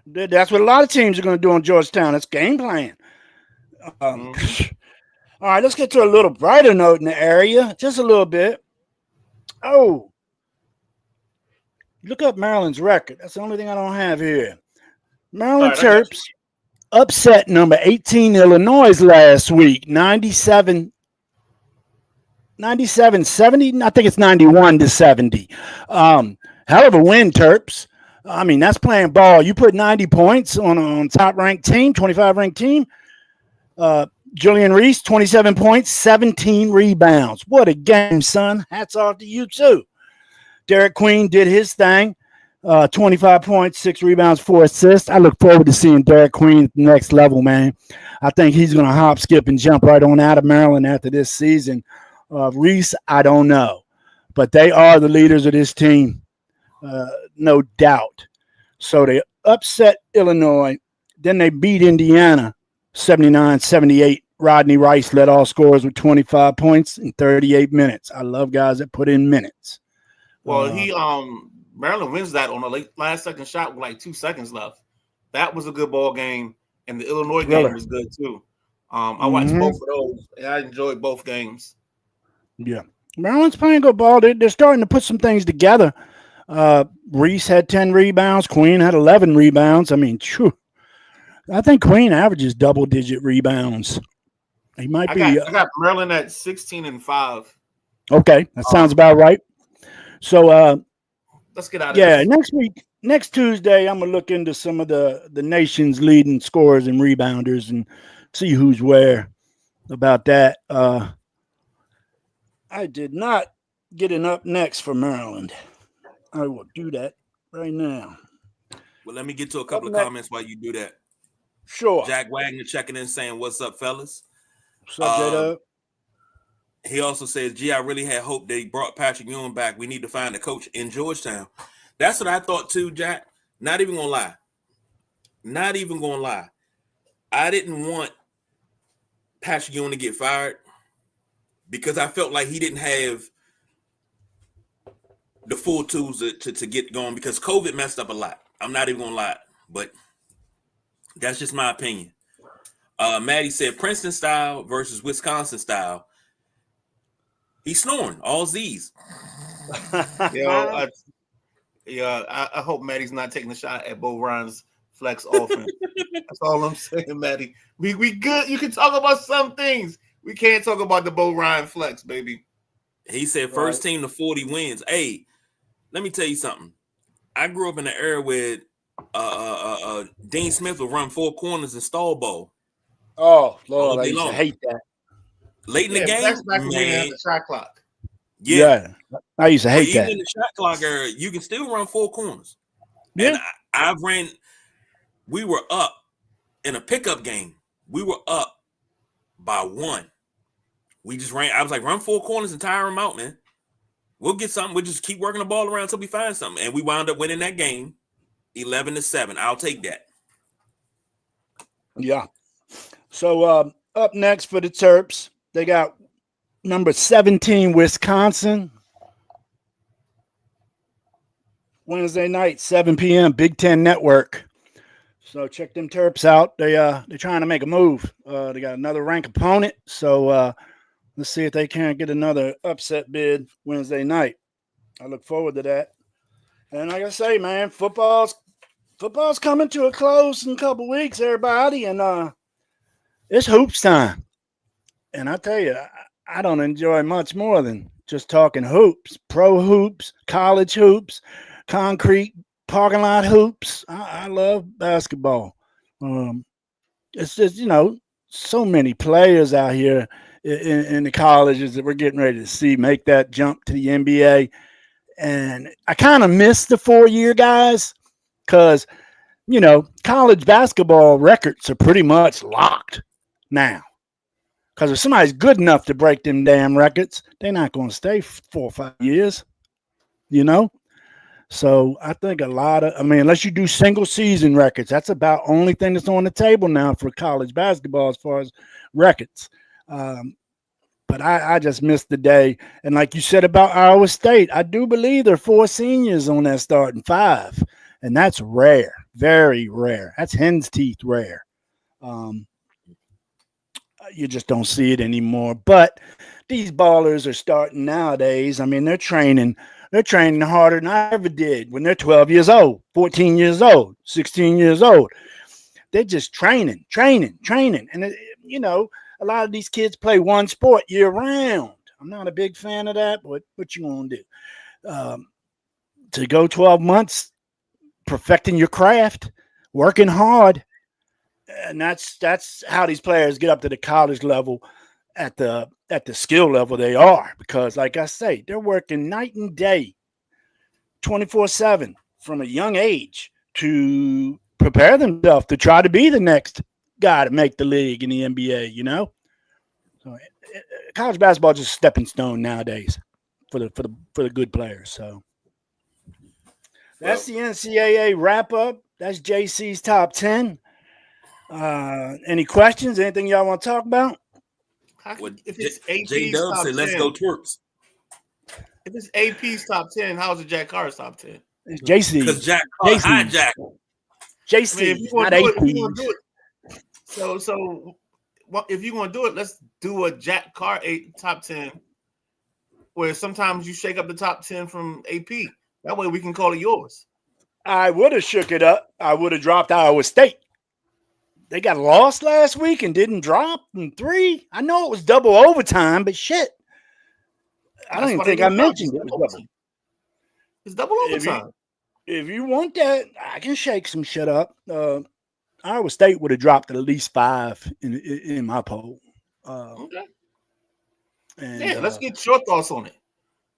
That's what a lot of teams are going to do on Georgetown. It's game plan. All right, let's get to a little brighter note in the area, just a little bit. Oh, look up Maryland's record. That's the only thing I don't have here. Maryland Terps upset number 18 Illinois last week, 97-70. I think it's 91-70. Hell of a win, Terps. I mean, that's playing ball. You put 90 points on top-ranked team, 25-ranked team. Julian Reese, 27 points, 17 rebounds. What a game, son. Hats off to you, too. Derek Queen did his thing. 25 points, 6 rebounds, 4 assists. I look forward to seeing Derek Queen at the next level, man. I think he's going to hop, skip, and jump right on out of Maryland after this season. Reese, I don't know. But they are the leaders of this team, no doubt. So they upset Illinois. Then they beat Indiana 79-78. Rodney Rice led all scorers with 25 points in 38 minutes. I love guys that put in minutes. Well, Maryland wins that on a last second shot with like 2 seconds left. That was a good ball game, and the Illinois game was good too. I watched both of those, and I enjoyed both games. Yeah, Maryland's playing good ball. They're starting to put some things together. Reese had 10 rebounds. Queen had 11 rebounds. I mean, I think Queen averages double-digit rebounds. He might be. I got Maryland at 16-5. Okay, that sounds about right. So, let's get out of this. Next Tuesday, I'm gonna look into some of the nation's leading scorers and rebounders and see who's where about that. I did not get an up next for Maryland. I will do that right now. Well, let me get to a couple of comments while you do that. Sure. Jack Wagner checking in saying, "What's up, fellas?" What's up, J-Dub? He also says, "Gee, I really had hoped they brought Patrick Ewing back. We need to find a coach in Georgetown." That's what I thought too, Jack. Not even gonna lie. I didn't want Patrick Ewing to get fired because I felt like he didn't have the full tools to get going because COVID messed up a lot. I'm not even gonna lie, but that's just my opinion. Maddie said Princeton style versus Wisconsin style. He's snoring all Z's. I hope Maddie's not taking a shot at Bo Ryan's flex offense. That's all I'm saying, Maddie. We good. You can talk about some things. We can't talk about the Bo Ryan flex, baby. He said first team to 40 wins. Hey, let me tell you something. I grew up in an era where Dean Smith would run 4 corners and stall ball. Oh, Lord, I used to hate that. Late in the game, that's back when we had the shot clock. Yeah. I used to hate that. Even in the shot clock era, you can still run 4 corners. Yeah. And we were up in a pickup game. We were up by 1. We just ran. I was like, run 4 corners and tire them out, man. We'll get something. We'll just keep working the ball around until we find something. And we wound up winning that game 11-7. I'll take that. Yeah. So up next for the Terps, they got number 17 Wisconsin. Wednesday night, 7 p.m. Big Ten Network. So check them Terps out. They're trying to make a move. They got another ranked opponent. So let's see if they can't get another upset bid Wednesday night. I look forward to that. And like I say, man, football's coming to a close in a couple weeks, everybody, and it's hoops time. And I tell you, I don't enjoy much more than just talking hoops, pro hoops, college hoops, concrete parking lot hoops. I love basketball. It's just, so many players out here in the colleges that we're getting ready to see make that jump to the NBA. And I kind of miss the 4-year guys because, college basketball records are pretty much locked now. Because if somebody's good enough to break them damn records, they're not going to stay 4 or 5 years, So I think unless you do single season records, that's about only thing that's on the table now for college basketball as far as records. But I just missed the day. And like you said about Iowa State, I do believe there are 4 seniors on that starting 5. And that's rare, Very rare. That's hen's teeth rare. You just don't see it anymore. But these ballers are starting nowadays. I mean, they're training harder than I ever did when they're 12 years old, 14 years old, 16 years old. They're just training. And, a lot of these kids play one sport year round. I'm not a big fan of that, but what you want to do? To go 12 months perfecting your craft, working hard, and that's how these players get up to the college level at the skill level they are, because like I say, they're working night and day 24/7 from a young age to prepare themselves to try to be the next guy to make the league in the NBA, So college basketball is just a stepping stone nowadays for the good players. So that's the NCAA wrap up. That's JC's top 10. Any questions? Anything y'all want to talk about? If it's J AP's Dub top said, "Let's 10, go Twerks." if it's AP's top 10, how is it Jack Carr's top 10? It's JC. Because Jack Carr hijacked. JC, I mean, if you want not to AP. do it, so if you want to do it, let's do a Jack Carr top 10, where sometimes you shake up the top 10 from AP. That way we can call it yours. I would have shook it up. I would have dropped Iowa State. They got lost last week and didn't drop in 3. I know it was double overtime, but shit. I don't even think I mentioned it was double. It's double overtime. If you want that, I can shake some shit up. Iowa State would have dropped at least 5 in my poll. Okay. And, let's get your thoughts on it,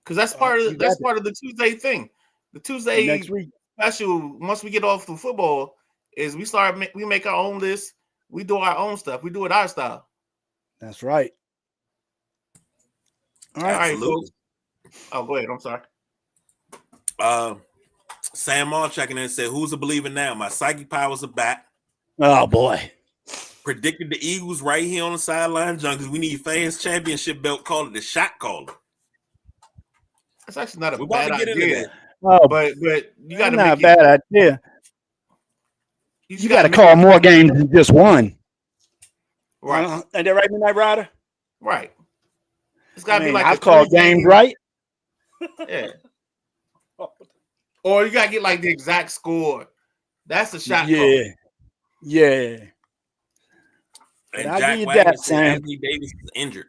because that's part of the Tuesday thing. The Tuesday next week special. Once we get off the football, is we make our own list. We do our own stuff. We do it our style. That's right. All right, folks. Oh, go ahead. I'm sorry. Sam Moll checking in and said, "Who's a believer now? My psychic powers are back." Oh boy. Predicted the Eagles right here on the sideline junkies. We need fans championship belt. Call it the shot caller. That's actually not a We're about bad to get into idea. that. Oh, But you got to not make a bad idea. You got to make call it- more games than just one. right. Ain't that right, Midnight Rider? Right. It's got to be like I've a called 3 games right. Yeah. Or you got to get like the exact score. That's the shot. Yeah. Yeah. And I'll Jack give you Wagner that, said Sam. Anthony Davis is injured.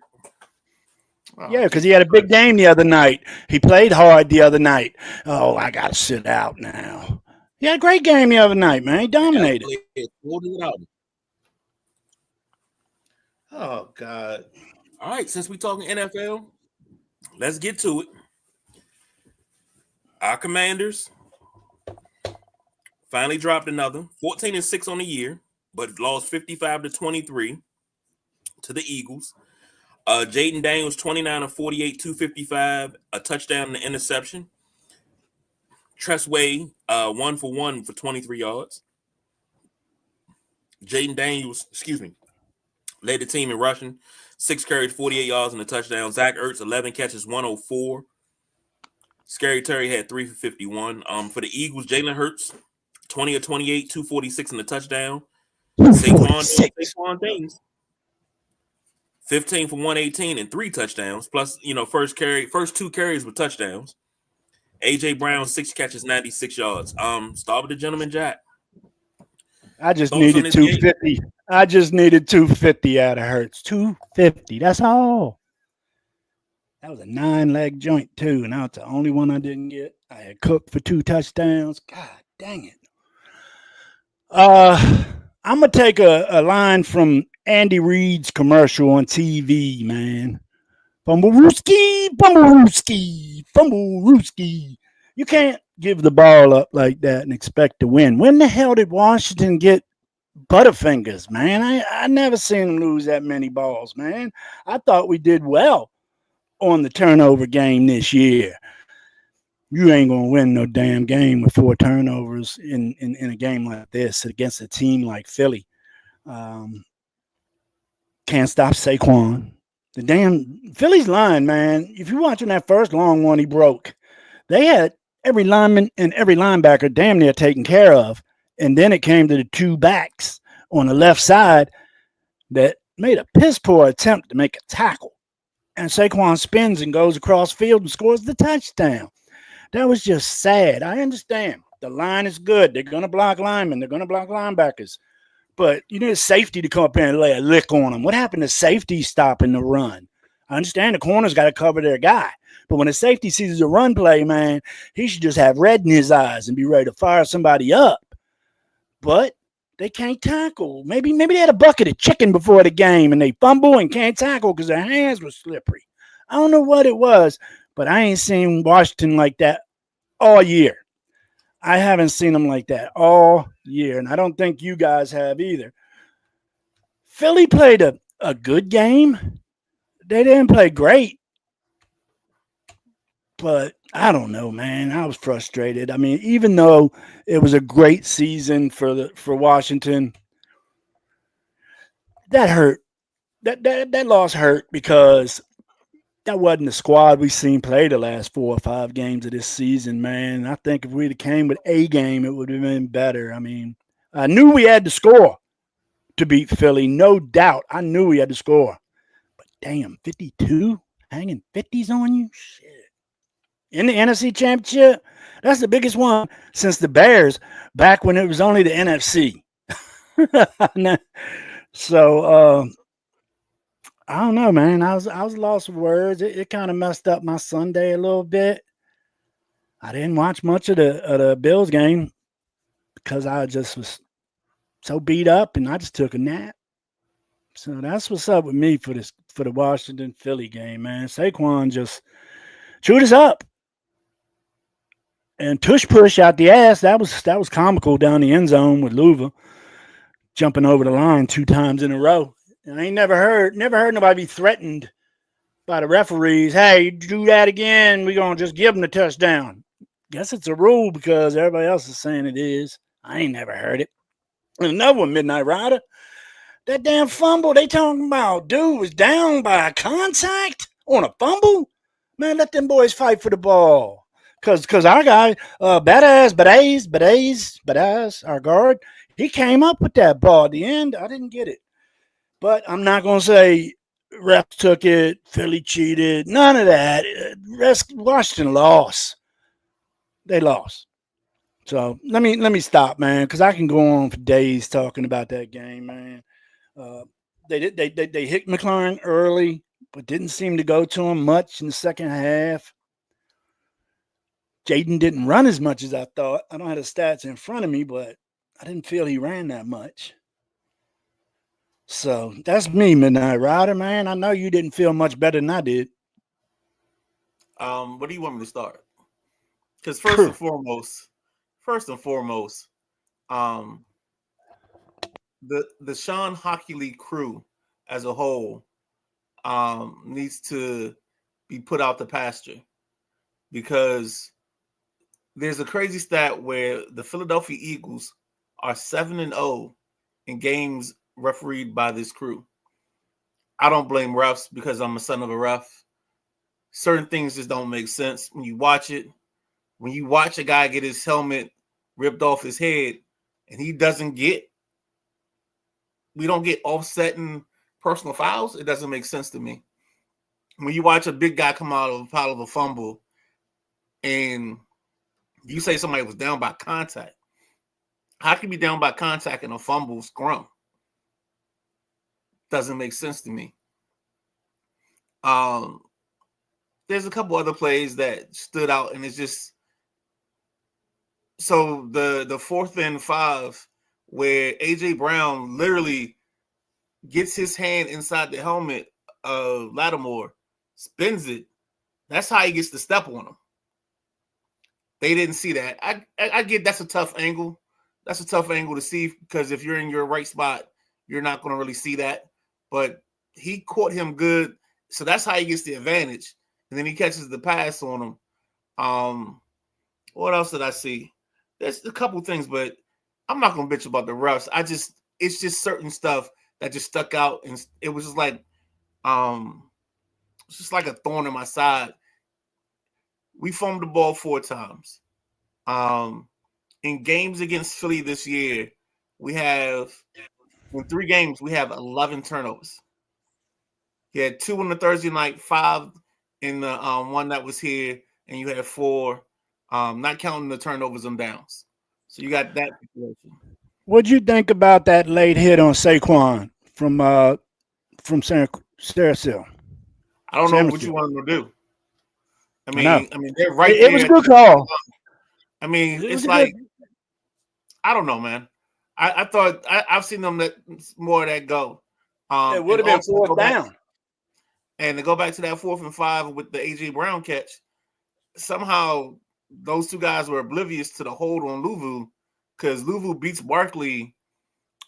call. Yeah, because he had a big game the other night. He played hard the other night. Oh, I got to sit out now. He had a great game the other night, man. He dominated. Oh God. All right, since we're talking NFL, let's get to it. Our Commanders finally dropped another 14-6 on the year, but lost 55-23 to the Eagles. Jaden Daniels 29 of 48, 255, a touchdown and an interception. Tressway 1 for 1 for 23 yards. Jaden Daniels, led the team in rushing, 6 carries, 48 yards and a touchdown. Zach Ertz 11 catches, 104. Scary Terry had 3 for 51. For the Eagles, Jalen Hurts 20 of 28, 246 and a touchdown. Saquon James 15 for 118 and 3 touchdowns. Plus, first 2 carries with touchdowns. AJ Brown 6 catches, 96 yards. Start with the gentleman, Jack. I just needed 250. I just needed 250 out of Hurts. 250. That's all. That was a 9-leg joint too, and that's the only one I didn't get. I had Cook for 2 touchdowns. God dang it. I'm gonna take a line from Andy Reid's commercial on TV, man. Fumblerooski, Fumblerooski, Fumblerooski. You can't give the ball up like that and expect to win. When the hell did Washington get Butterfingers, man? I never seen them lose that many balls, man. I thought we did well on the turnover game this year. You ain't gonna win no damn game with 4 turnovers in a game like this against a team like Philly. Can't stop Saquon. The damn Philly's line, man. If you're watching that first long one, he broke. They had every lineman and every linebacker damn near taken care of, And then it came to the two backs on the left side that made a piss poor attempt to make a tackle. And Saquon spins and goes across field and scores the touchdown. That was just sad. I understand. The line is good. They're going to block linemen. They're going to block linebackers. But you need safety to come up here and lay a lick on them. What happened to safety stopping the run? I understand the corner's got to cover their guy. But when a safety sees a run play, man, he should just have red in his eyes and be ready to fire somebody up. But they can't tackle. Maybe they had a bucket of chicken before the game and they fumble and can't tackle because their hands were slippery. I don't know what it was, but I ain't seen Washington like that all year. I haven't seen them like that all year, and I don't think you guys have either. Philly played a good game. They didn't play great, but I don't know, man. I was frustrated. I mean, even though it was a great season for Washington, that hurt. That loss hurt because that wasn't the squad we seen play the last 4 or 5 games of this season, man. I think if we'd have came with a game, it would have been better. I mean, I knew we had to score to beat Philly, no doubt. I knew we had to score. But damn, 52? Hanging 50s on you? Shit. In the NFC Championship, that's the biggest one since the Bears back when it was only the NFC. So, I don't know, man. I was lost for words. It kind of messed up my Sunday a little bit. I didn't watch much of the Bills game because I just was so beat up and I just took a nap. So that's what's up with me for the Washington Philly game, man. Saquon just chewed us up. And tush push out the ass, that was comical down the end zone with Luva jumping over the line 2 times in a row. And I ain't never heard nobody be threatened by the referees. Hey, do that again, we're going to just give them the touchdown. Guess it's a rule because everybody else is saying it is. I ain't never heard it. And another one, Midnight Rider. That damn fumble they talking about, dude was down by contact on a fumble? Man, let them boys fight for the ball. Because our guy, Badass, our guard, he came up with that ball at the end. I didn't get it. But I'm not going to say refs took it, Philly cheated, none of that. Washington lost. They lost. So let me stop, man, because I can go on for days talking about that game, man. They hit McLaurin early, but didn't seem to go to him much in the second half. Jaden didn't run as much as I thought. I don't have the stats in front of me, but I didn't feel he ran that much. So that's me, Midnight Rider, man. I know you didn't feel much better than I did. What do you want me to start? Because first and foremost, the Sean Hockey League crew as a whole needs to be put out the pasture because there's a crazy stat where the Philadelphia Eagles are 7-0 in games refereed by this crew. I don't blame refs because I'm a son of a ref. Certain things just don't make sense when you watch it. When you watch a guy get his helmet ripped off his head and he doesn't get, we don't get offsetting personal fouls, it doesn't make sense to me. When you watch a big guy come out of a pile of a fumble and you say somebody was down by contact, how can you be down by contact in a fumble scrum? Doesn't make sense to me. There's a couple other plays that stood out, and it's just so the 4th and 5 where AJ Brown literally gets his hand inside the helmet of Lattimore, spins it. That's how he gets the step on him. They didn't see that. I get that's a tough angle. That's a tough angle to see because if you're in your right spot, you're not going to really see that. But he caught him good, so that's how he gets the advantage. And then he catches the pass on him. What else did I see? There's a couple things, but I'm not going to bitch about the refs. It's just certain stuff that just stuck out, and it was just like, it's just like a thorn in my side. We fumbled the ball 4 times. in games against Philly this year, we have in 3 games we have 11 turnovers. He had 2 on the Thursday night, 5 in the one that was here, and you had 4, not counting the turnovers and downs. So you got that situation. What'd you think about that late hit on Saquon from Saracil? I don't know what you want them to do. I know. mean, they're right It there. was a good call. I mean, It was it's a like good- I don't know, man. I thought I've seen them let more of that go. It would have and been also to go fourth back- down. And to go back to that 4th and 5 with the AJ Brown catch, somehow those 2 guys were oblivious to the hold on Luvu because Luvu beats Barkley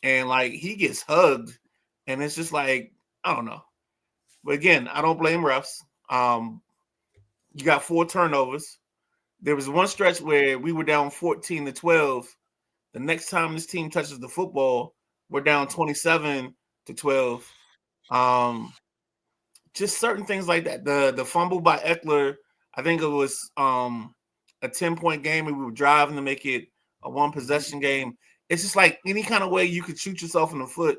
and like he gets hugged, and it's just like I don't know. But again, I don't blame refs. You got 4 turnovers. There was one stretch where we were down 14-12. The next time this team touches the football, we're down 27-12. Just certain things like that. The fumble by Eckler, I think it was a 10-point game and we were driving to make it a 1 possession game. It's just like any kind of way you could shoot yourself in the foot.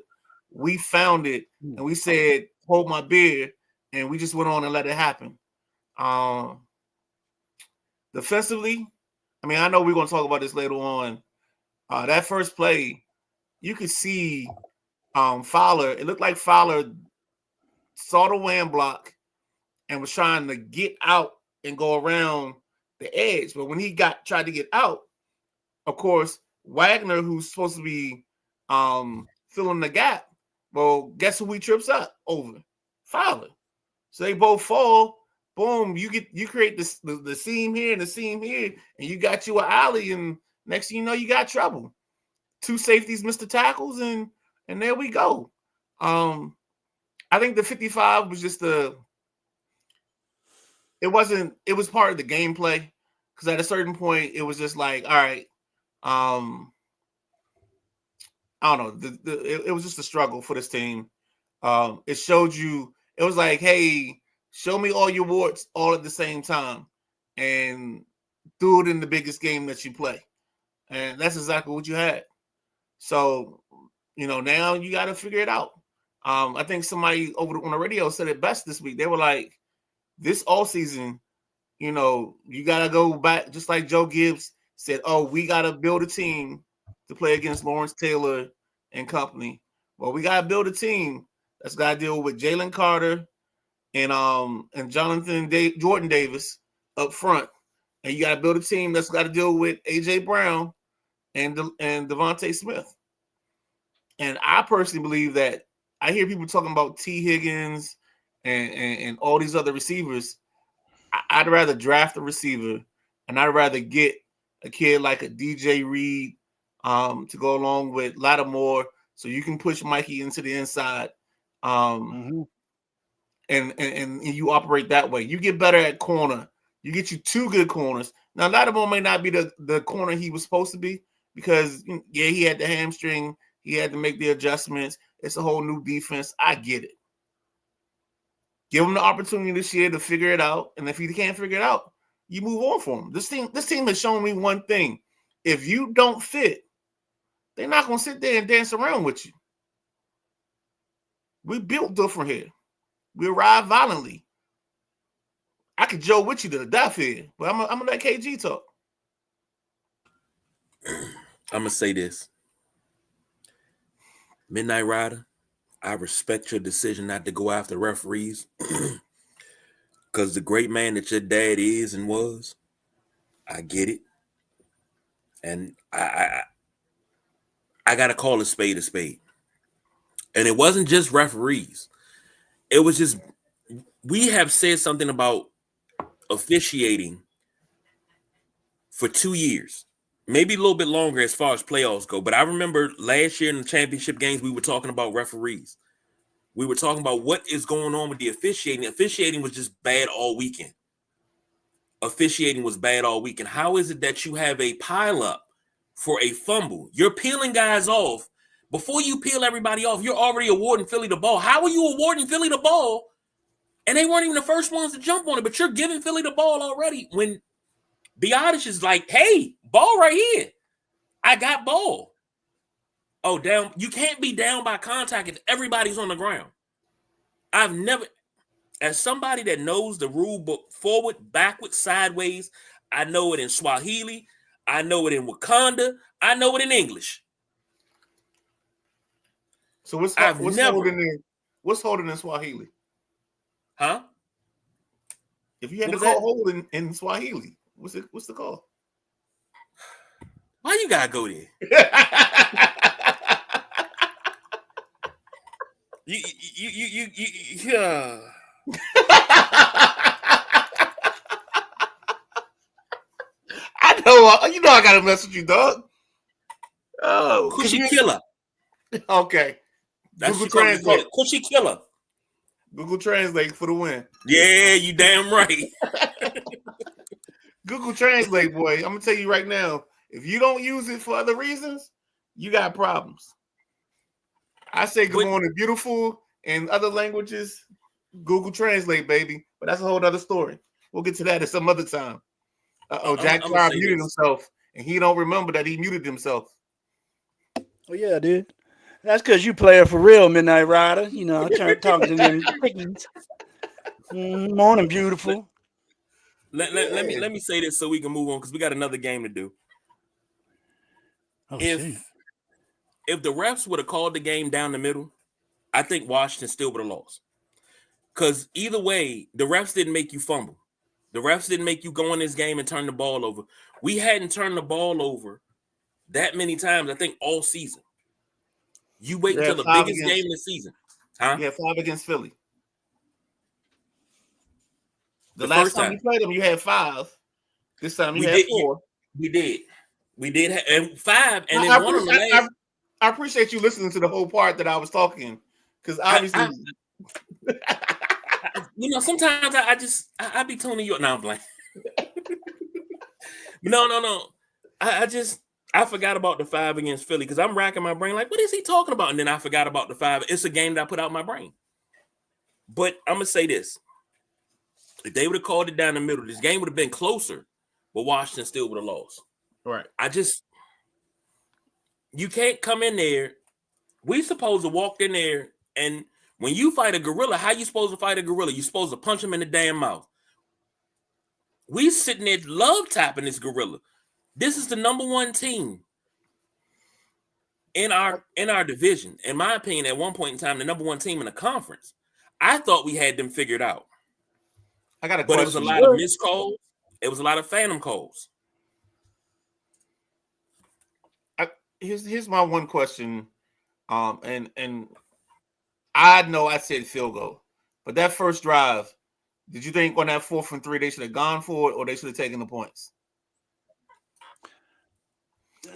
We found it and we said, hold my beer, and we just went on and let it happen. Defensively, I mean, I know we're going to talk about this later on. That first play, you could see Fowler. It looked like Fowler saw the wham block and was trying to get out and go around the edge. But when he tried to get out, of course, Wagner, who's supposed to be filling the gap, well, guess who he trips up over? Fowler. So they both fall. Boom, you create this the seam here and the seam here, and you got you an alley, and next thing you know, you got trouble. 2 safeties missed the tackles, and there we go. I think the 55 was just it was part of the gameplay, because at a certain point it was just like, all right, I don't know, it was just a struggle for this team. It showed you, it was like, hey, show me all your warts all at the same time and do it in the biggest game that you play. And that's exactly what you had. So, now you got to figure it out. I think somebody on the radio said it best this week. They were like, this all season, you got to go back, just like Joe Gibbs said, oh, we got to build a team to play against Lawrence Taylor and company. Well, we got to build a team that's got to deal with Jalen Carter and Jordan Davis up front. And you got to build a team that's got to deal with AJ Brown and Devontae Smith. And I personally believe that I hear people talking about T. Higgins and all these other receivers. I'd rather draft a receiver, and I'd rather get a kid like a DJ Reed to go along with Lattimore, so you can push Mikey into the inside, and you operate that way. You get better at corner. You get you 2 good corners. Now Lattimore may not be the corner he was supposed to be, because he had the hamstring. He had to make the adjustments. It's a whole new defense. I get it. Give him the opportunity this year to figure it out. And if he can't figure it out, you move on for him. This team has shown me one thing. If you don't fit, they're not going to sit there and dance around with you. We built different here. We arrived violently. I could joke with you to the death here, but I'm going to let KG talk. I'm going to say this. Midnight Rider, I respect your decision not to go after referees, because the great man that your dad is and was, I get it. And I got to call a spade a spade. And it wasn't just referees. It was just, we have said something about officiating for 2 years. Maybe a little bit longer as far as playoffs go. But I remember last year in the championship games, we were talking about referees. We were talking about what is going on with the officiating. Officiating was just bad all weekend. Officiating was bad all weekend. How is it that you have a pileup for a fumble? You're peeling guys off. Before you peel everybody off, you're already awarding Philly the ball. How are you awarding Philly the ball? And they weren't even the first ones to jump on it, but you're giving Philly the ball already when Biotish is like, hey, ball right here. I got ball. Oh, down. You can't be down by contact if everybody's on the ground. I've never, as somebody that knows the rule book forward, backward, sideways, I know it in Swahili. I know it in Wakanda. I know it in English. So what's never, holding in Swahili? Huh? If you had What to was call holding in Swahili, what's the call? Why you gotta go there? Yeah. I know. You know I gotta mess with you, dog. Oh, Cushy killer. Okay. That's Google Translate. Cushy killer. Google Translate for the win. Yeah, you damn right. Google Translate, boy. I'm gonna tell you right now. If you don't use it for other reasons, you got problems. I say good morning, beautiful, in other languages. Google Translate, baby. But that's a whole other story. We'll get to that at some other time. Jack Clark muted himself, and he don't remember that he muted himself. Oh yeah, dude. That's because you play it for real, Midnight Rider. You know, I'm talking to them piggies. Morning, beautiful. Let me say this so we can move on because we got another game to do. Oh, if the refs would have called the game down the middle, I think Washington still would have lost. Because either way, the refs didn't make you fumble. The refs didn't make you go in this game and turn the ball over. We hadn't turned the ball over that many times, I think, all season. You wait until the biggest game of the season. Huh? Yeah, 5 against Philly. The last time you played them, you had 5. This time you had 4. We did have 5, and then one of them. I appreciate you listening to the whole part that I was talking, because obviously, you know, sometimes I be tuning you up. Now I'm blank. No. I forgot about the 5 against Philly because I'm racking my brain like, what is he talking about? And then I forgot about the 5. It's a game that I put out my brain. But I'm gonna say this: if they would have called it down the middle, this game would have been closer, but Washington still would have lost. Right. You can't come in there. We supposed to walk in there, and when you fight a gorilla, how you supposed to fight a gorilla? You supposed to punch him in the damn mouth. We sitting there love tapping this gorilla. This is the number 1 team in our division. In my opinion, at one point in time, the number 1 team in the conference. I thought we had them figured out. I got a question. But it was a lot of missed calls. It was a lot of phantom calls. Here's my one question. And I know I said field goal, but that first drive, did you think on that 4th and 3 they should have gone for it or they should have taken the points?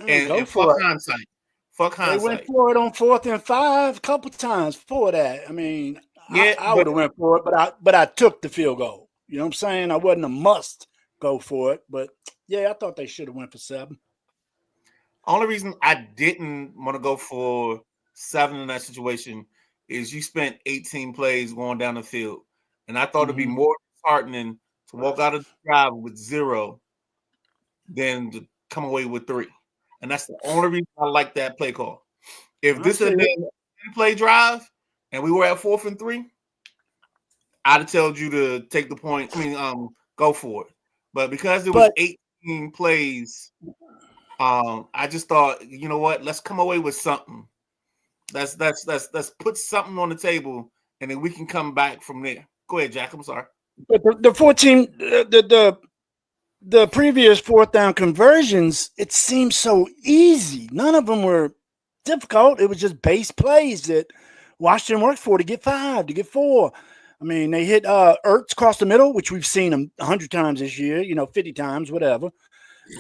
And fuck hindsight. Fuck hindsight. They went for it on 4th and 5 a couple times for that. I mean, yeah, I would have went for it, but I took the field goal. You know what I'm saying? I wasn't a must go for it, but yeah, I thought they should have went for 7. Only reason I didn't want to go for 7 in that situation is you spent 18 plays going down the field, and I thought it'd be more disheartening to walk out of the drive with 0 than to come away with 3. And that's the only reason I like that play call. If this had been a play drive and we were at 4th and 3, I'd have told you to take the point. Go for it. But because it was 18 plays, I just thought, you know what? Let's come away with something. Let's put something on the table, and then we can come back from there. Go ahead, Jack. I'm sorry. But the 14, the previous 4th down conversions, it seemed so easy. None of them were difficult. It was just base plays that Washington worked for to get 5, to get 4. I mean, they hit Ertz across the middle, which we've seen them 100 times this year, 50 times, whatever.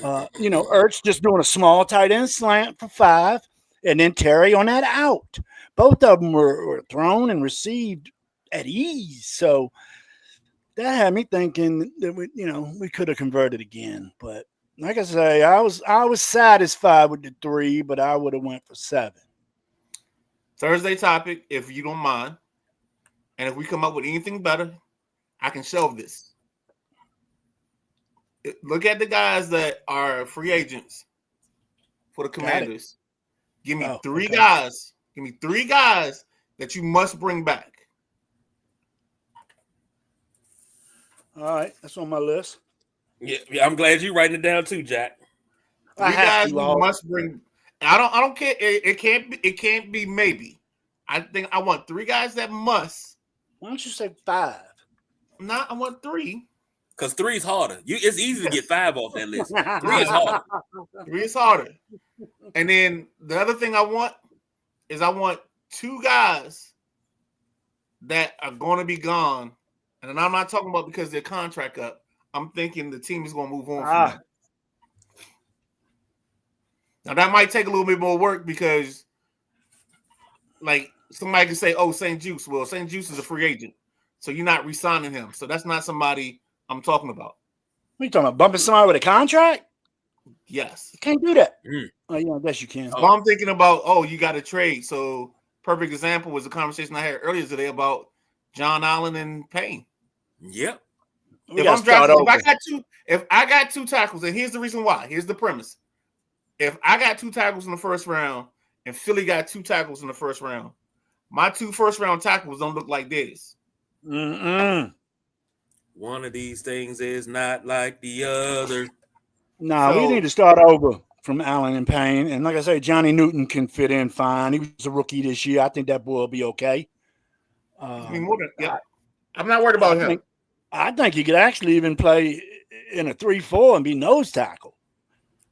Ertz just doing a small tight end slant for 5, and then Terry on that out. Both of them were thrown and received at ease. So that had me thinking that we could have converted again. But like I say, I was satisfied with the 3, but I would have went for 7. Thursday topic, if you don't mind, and if we come up with anything better, I can shelve this. Look at the guys that are free agents for the Commanders. Give me Oh, three okay. guys. Give me 3 guys that you must bring back. All right, that's on my list. Yeah, I'm glad you're writing it down too, Jack. I 3 have guys to. you must bring. I don't care. It can't be maybe. I think I want 3 guys that must. Why don't you say 5? I want 3. Because 3 is harder. It's easy to get 5 off that list. 3 is Yes. harder. 3 is harder. And then the other thing I want is I want 2 guys that are going to be gone. And I'm not talking about because their contract up. I'm thinking the team is going to move on from that. Now, that might take a little bit more work because, like, somebody can say, oh, St. Juice. Well, St. Juice is a free agent. So you're not re-signing him. So that's not somebody I'm talking about. What are you talking about? Bumping somebody with a contract? Yes. You can't do that. Mm. Oh, yeah, I guess you can. So I'm thinking about, you got to trade. So perfect example was a conversation I had earlier today about John Allen and Payne. Yep. We If gotta I'm drafting, start if I got 2 tackles, and here's the reason why. Here's the premise. If I got 2 tackles in the first round and Philly got 2 tackles in the first round, my 2 first-round tackles don't look like theirs. Mm-mm. One of these things is not like the other. Nah, we So- need to start over from Allen and Payne. And like I say, Johnny Newton can fit in fine. He was a rookie this year. I think that boy will be okay. I mean, more than, yeah. I'm not worried about him. I think he could actually even play in a 3-4 and be nose tackle.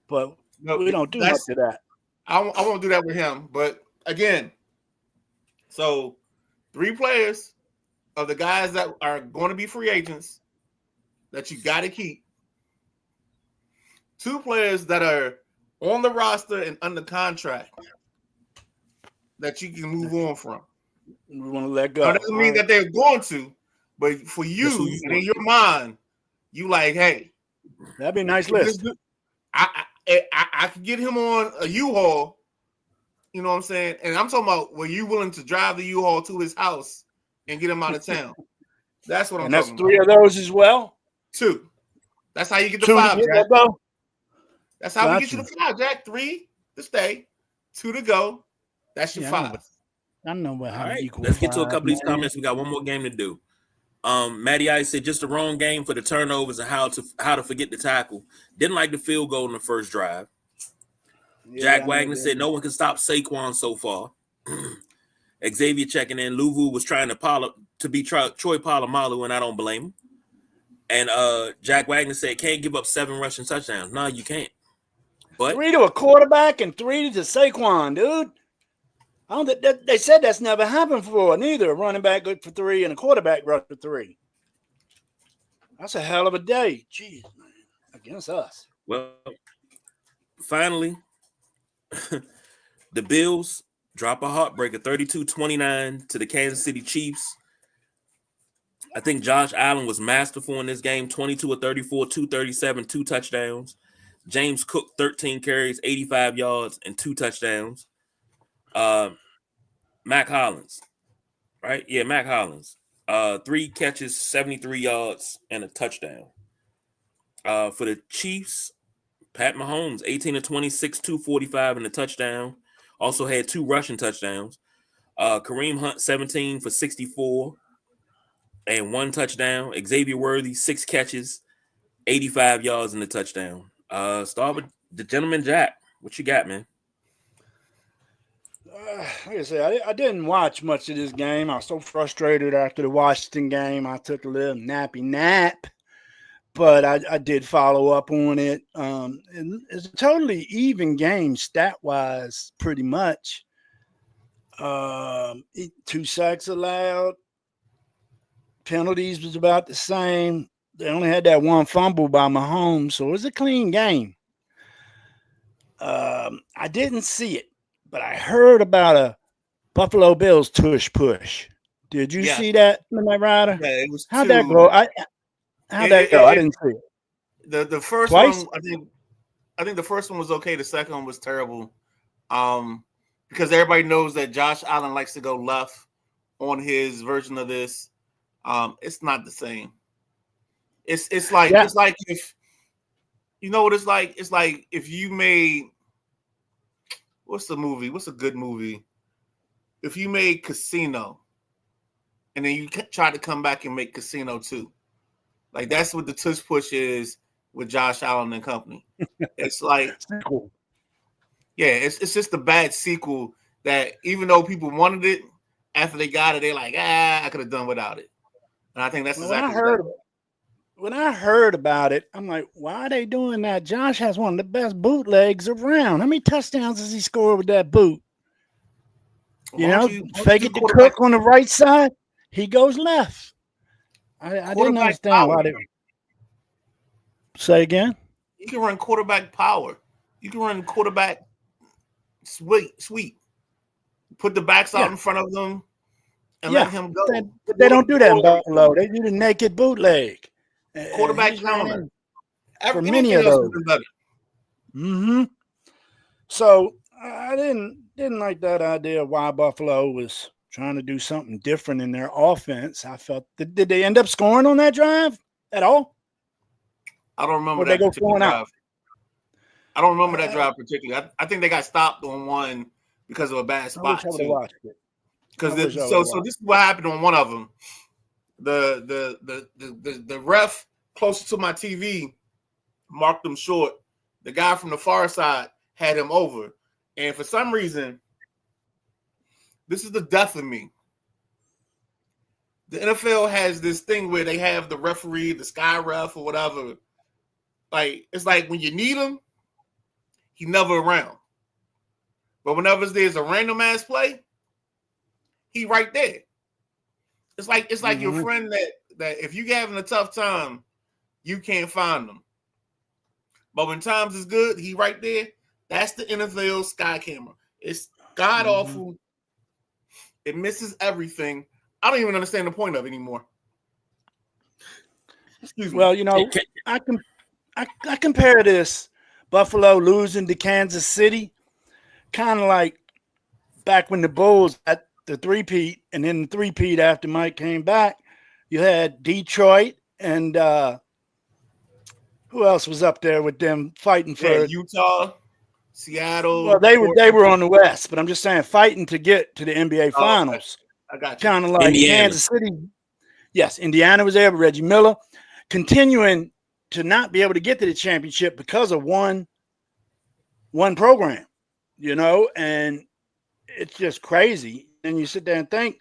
But No, we don't do much of that. I won't do that with him. But again, so 3 players of the guys that are going to be free agents that you got to keep. 2 players that are on the roster and under contract that you can move on from. We want to let go. Now, that doesn't mean that they're going to, but for That's you, who you and want. in your mind, you like, hey, That'd be a nice this list. dude- I could get him on a U-Haul. You know what I'm saying? And I'm talking about, were you willing to drive the U-Haul to his house and get him out of town? That's what I'm And that's talking 3 about. of those as well. 2. That's how you get the 2 to 5, get Jack. that go. That's how we get Gotcha. you the 5, Jack. 3 to stay, 2 to go. That's your Yeah, I know 5. I don't know All how to right. equal. Let's get to a 5, couple of these man. comments. We got one more game to do. Matty Ice said just the wrong game for the turnovers and how to forget the tackle. Didn't like the field goal in the first drive. Yeah, Jack I know Wagner that. said no one can stop Saquon so far. Xavier checking in. Luvu was trying to be Troy Polamalu, and I don't blame him. And Jack Wagner said can't give up 7 rushing touchdowns. No, you can't. But 3 to a quarterback and 3 to Saquon, dude. I don't. They said that's never happened before. Neither a running back good for 3 and a quarterback rush for 3. That's a hell of a day. Jeez, man. Against us. well, finally, the Bills drop a heartbreaker 32-29 to the Kansas City Chiefs. I think Josh Allen was masterful in this game, 22 of 34, 237, 2 touchdowns. James Cook, 13 carries, 85 yards, and 2 touchdowns. Mac Hollins, right? Yeah, Mac Hollins. 3 catches, 73 yards, and a touchdown. For the Chiefs, Pat Mahomes, 18 of 26, 245, and a touchdown. Also had 2 rushing touchdowns. Kareem Hunt, 17 for 64 and 1 touchdown. Xavier Worthy, 6 catches, 85 yards, and a touchdown. Start with the gentleman Jack. What you got, man? Like I said, I didn't watch much of this game. I was so frustrated after the Washington game. I took a little nappy nap, but I did follow up on it. And it's a totally even game stat-wise, pretty much. 2 sacks allowed. Penalties was about the same. They only had that 1 fumble by Mahomes, so it was a clean game. I didn't see it, but I heard about a Buffalo Bills tush push. Did you Yeah. see that, Midnight Rider? Yeah, it was How'd 2. that go? How'd that go? I didn't see it. The first Twice? one, I think the first one was okay. The second one was terrible. Because everybody knows that Josh Allen likes to go left on his version of this. It's not the same. It's like Yeah. it's like if you know what it's like. It's like if you made what's the movie? What's a good movie? If you made Casino, and then you try to come back and make Casino 2, like that's what the tush push is with Josh Allen and company. It's like, Cool. yeah, it's just a bad sequel that even though people wanted it, after they got it, they're like, I could have done without it. And I think that's exactly When I heard about it, I'm like, why are they doing that? Josh has one of the best bootlegs around. How many touchdowns does he score with that boot? You know, fake it to Cook on the right side, he goes left. I didn't understand why they say again. You can run quarterback power. You can run quarterback sweep. Put the backs out in front of them and let him go. But they don't do that in Buffalo. They do the naked bootleg. Quarterback counter. For many of those. So I didn't like that idea of why Buffalo was trying to do something different in their offense. I felt did they end up scoring on that drive at all? I don't remember that particular drive. I don't remember that drive particularly. I think they got stopped on one because of a bad spot too. Because this is what happened on one of them. The ref closer to my TV marked him short. The guy from the far side had him over. And for some reason, this is the death of me. The NFL has this thing where they have the referee, the sky ref or whatever. Like, it's like when you need him, he never around. But whenever there's a random ass play, he right there. It's like your friend that if you having a tough time, you can't find them. But when times is good, he right there. That's the NFL sky camera. It's god awful. It misses everything. I don't even understand the point of it anymore. Excuse me. Well, you know, I compare this Buffalo losing to Kansas City, kind of like back when the Bulls at the three-peat, and then the three-peat after Mike came back, you had Detroit and who else was up there with them fighting for Utah, Seattle. Well, they were on the West, but I'm just saying fighting to get to the NBA Finals. I got you. Kind of like Indiana. Kansas City. Yes, Indiana was there with Reggie Miller, continuing to not be able to get to the championship because of one program, you know, and it's just crazy. And you sit there and think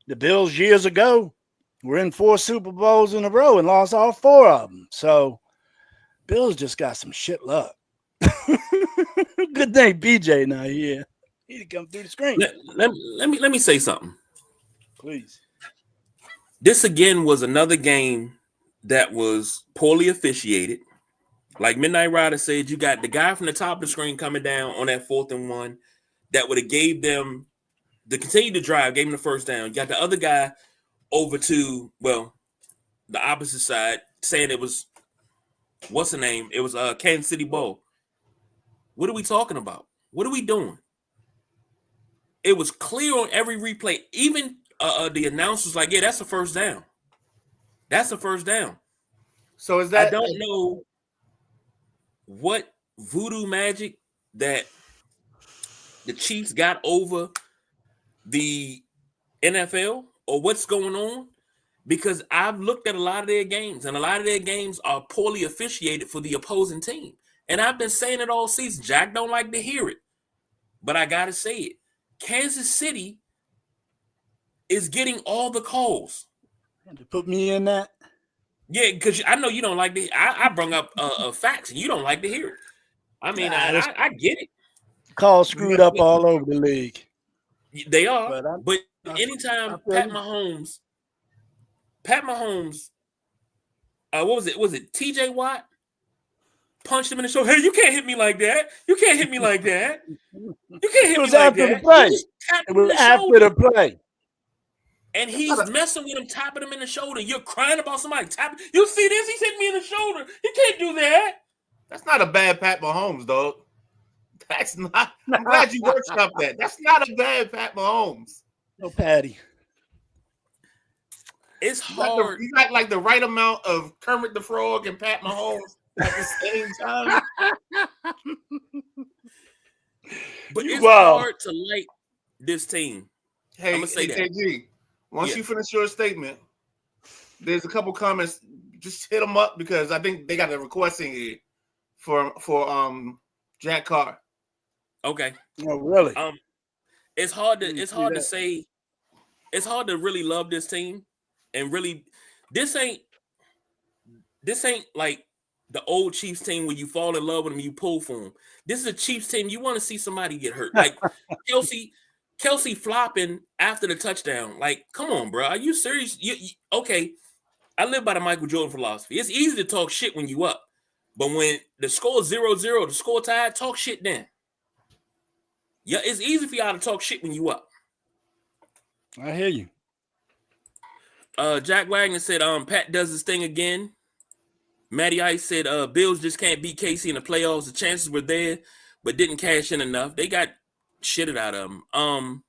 the Bills years ago were in 4 Super Bowls in a row and lost all 4 of them. So Bills just got some shit luck. Good thing BJ not here. He'd come through the screen. Let me say something. Please. This again was another game that was poorly officiated. Like Midnight Rider said, you got the guy from the top of the screen coming down on that 4th and 1 that would have gave them the continue to drive, gave them the first down. You got the other guy over to, well, the opposite side, saying it was, what's the name? It was Kansas City Bowl. What are we talking about? What are we doing? It was clear on every replay. Even the announcers like, yeah, that's a first down. That's a first down. So is that? I don't know what voodoo magic that the Chiefs got over the NFL or what's going on, because I've looked at a lot of their games, and a lot of their games are poorly officiated for the opposing team. And I've been saying it all season. Jack don't like to hear it, but I got to say it. Kansas City is getting all the calls. To put me in that? Yeah, because I know you don't like to. I brought up facts, and you don't like to hear it. I mean, I get it. Calls screwed up all over the league. They are, but anytime Pat Mahomes, what was it? Was it T.J. Watt punched him in the shoulder? Hey, you can't hit me like that. You can't hit me like that. You can't hit me like that. It was after the play. And he's messing with him, tapping him in the shoulder. You're crying about somebody tapping. You see this? He's hitting me in the shoulder. He can't do that. That's not a bad Pat Mahomes, dog. That's not. I'm glad you workshopped that. That's not a bad Pat Mahomes. No Patty. It's hard. You got like the right amount of Kermit the Frog and Pat Mahomes at the same time. But it's Wow. hard to like this team. Hey, I'ma say that. KG, once Yeah. you finish your statement, there's a couple comments. Just hit them up because I think they got a request in here for Jack Carr. Okay. Oh, really? It's hard Let me to see that. say. It's hard to really love this team, and really, this ain't like the old Chiefs team where you fall in love with them, you pull for them. This is a Chiefs team. You want to see somebody get hurt, like Kelsey flopping after the touchdown. Like, come on, bro, are you serious? You okay? I live by the Michael Jordan philosophy. It's easy to talk shit when you up, but when the score is 0-0, the score tied, talk shit then. Yeah, it's easy for y'all to talk shit when you up. I hear you. Jack Wagner said, Pat does his thing again. Matty Ice said, Bills just can't beat KC in the playoffs. The chances were there, but didn't cash in enough. They got shitted out of them.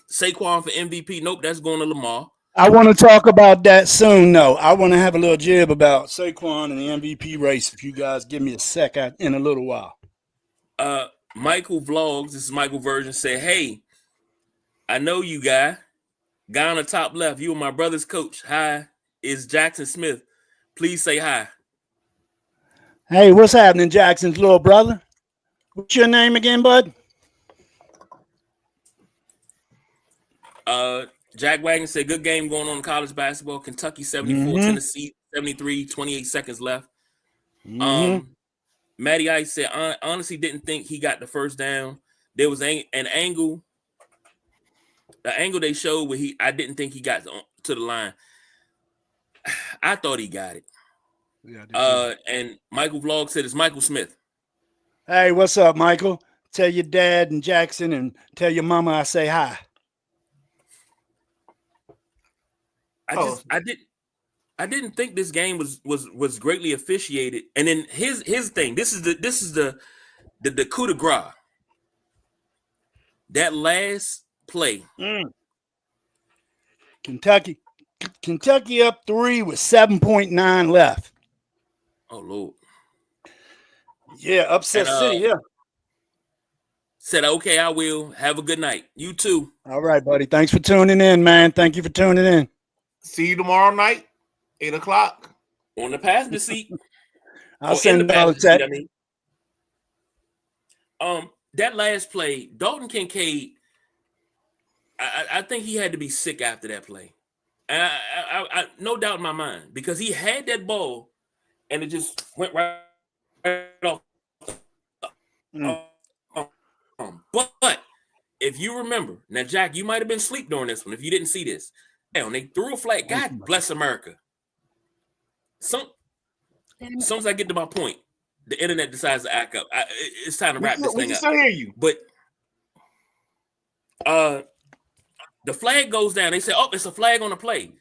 Saquon for MVP. Nope, that's going to Lamar. I want to talk about that soon, though. I want to have a little jib about Saquon and the MVP race. If you guys give me a sec in a little while. Michael Vlogs, this is Michael Version, said, hey, I know you guy on the top left. You and my brother's coach. Hi, is Jackson Smith. Please say hi. Hey, what's happening, Jackson's little brother? What's your name again, bud? Jack Wagner said, good game going on in college basketball. Kentucky 74, Tennessee 73, 28 seconds left. Matty Ice said, I honestly didn't think he got the first down. There was an angle. The angle they showed where I didn't think he got to the line. I thought he got it. Yeah, and Michael Vlog said it's Michael Smith. hey, what's up, Michael? Tell your dad and Jackson and tell your mama I say hi. I didn't think this game was greatly officiated. And then his thing. This is the coup de grace. That last play. Kentucky up 3 with 7.9 left. Oh Lord. Yeah, upset City. Yeah. Said, okay, I will. Have a good night. You too. All right, buddy. Thanks for tuning in, man. Thank you for tuning in. See you tomorrow night, 8:00 on the passenger seat. I'll send all the text. That last play, Dalton Kincaid. I think he had to be sick after that play. And I no doubt in my mind, because he had that ball and it just went right off. But if you remember, now Jack, you might have been asleep during this one if you didn't see this. Damn, they threw a flag. God bless America. Soon as I get to my point, the internet decides to act up. It's time to wrap this thing up. I hear you. But the flag goes down. They say, oh, it's a flag on the play.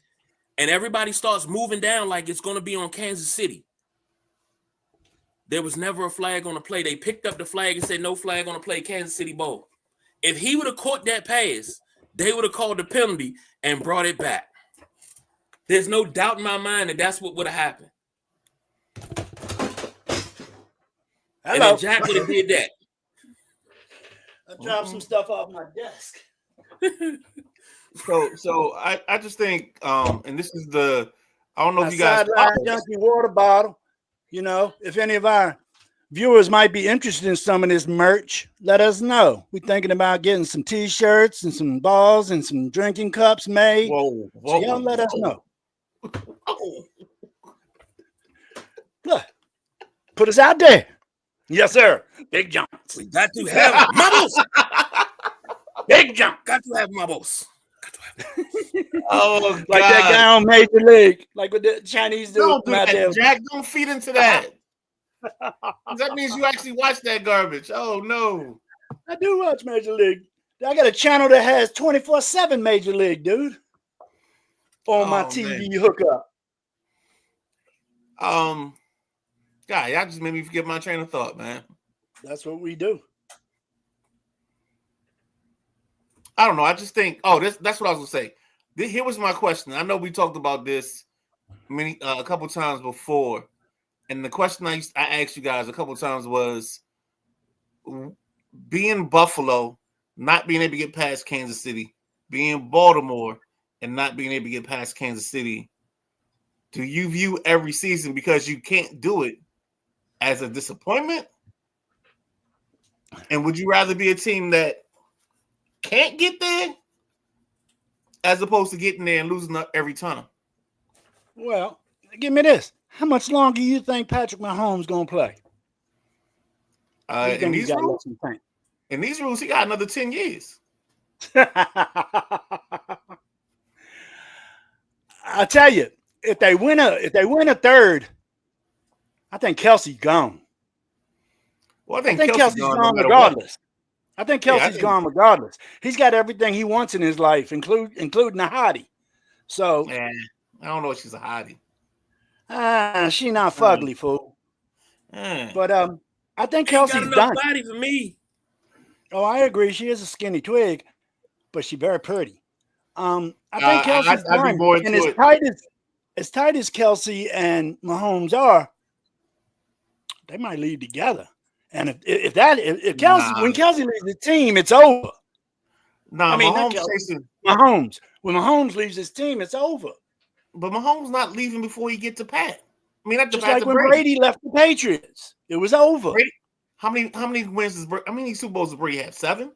And everybody starts moving down like it's going to be on Kansas City. There was never a flag on the play. They picked up the flag and said, no flag on the play, Kansas City ball. If he would have caught that pass, they would have called the penalty and brought it back. There's no doubt in my mind that that's what would have happened. Hello. And then Jack would have did that. I dropped some stuff off my desk. So I just think, and this is I don't know if you guys sideline junkie water bottle. You know, if any of our viewers might be interested in some of this merch, let us know. We're thinking about getting some T-shirts and some balls and some drinking cups made. Whoa, So y'all let us know. Look, put us out there. Yes, sir. Big jumps. We got to have marbles. Big jump. Got to have marbles. Oh, like God. that guy on Major League, like what the Chinese do. Don't do that, Jack. Don't feed into that. That means you actually watch that garbage. Oh no. I do watch Major League. I got a channel that has 24/7 Major League, dude. On my TV hookup. God, y'all just made me forget my train of thought, man. That's what we do. I don't know. I just think, that's what I was gonna say. Here was my question. I know we talked about this a couple times before, and the question I asked you guys a couple times was, being Buffalo, not being able to get past Kansas City, being Baltimore, and not being able to get past Kansas City, do you view every season because you can't do it as a disappointment? And would you rather be a team that can't get there as opposed to getting there and losing up every time? Well, give me this. How much longer you think Patrick Mahomes going to play? In these rules, he got another 10 years. I tell you, if they win a third, I think Kelsey's gone. Well, I think think Kelsey's gone regardless. I think Kelsey's gone regardless. He's got everything he wants in his life, including a hottie. So I don't know if she's a hottie. She not fugly, fool. But I think Kelsey's done. Body for me. Oh, I agree. She is a skinny twig, but she's very pretty. I think Kelsey's done. And as tight as Kelsey and Mahomes are, they might lead together. And if Kelsey, when Kelsey leaves the team, it's over. Nah, I mean, Mahomes. When Mahomes leaves his team, it's over. But Mahomes not leaving before he gets to Pat. I mean, that's just like when Brady left the Patriots, it was over. Brady, how many wins does Brady? How many Super Bowls does Brady have? 7.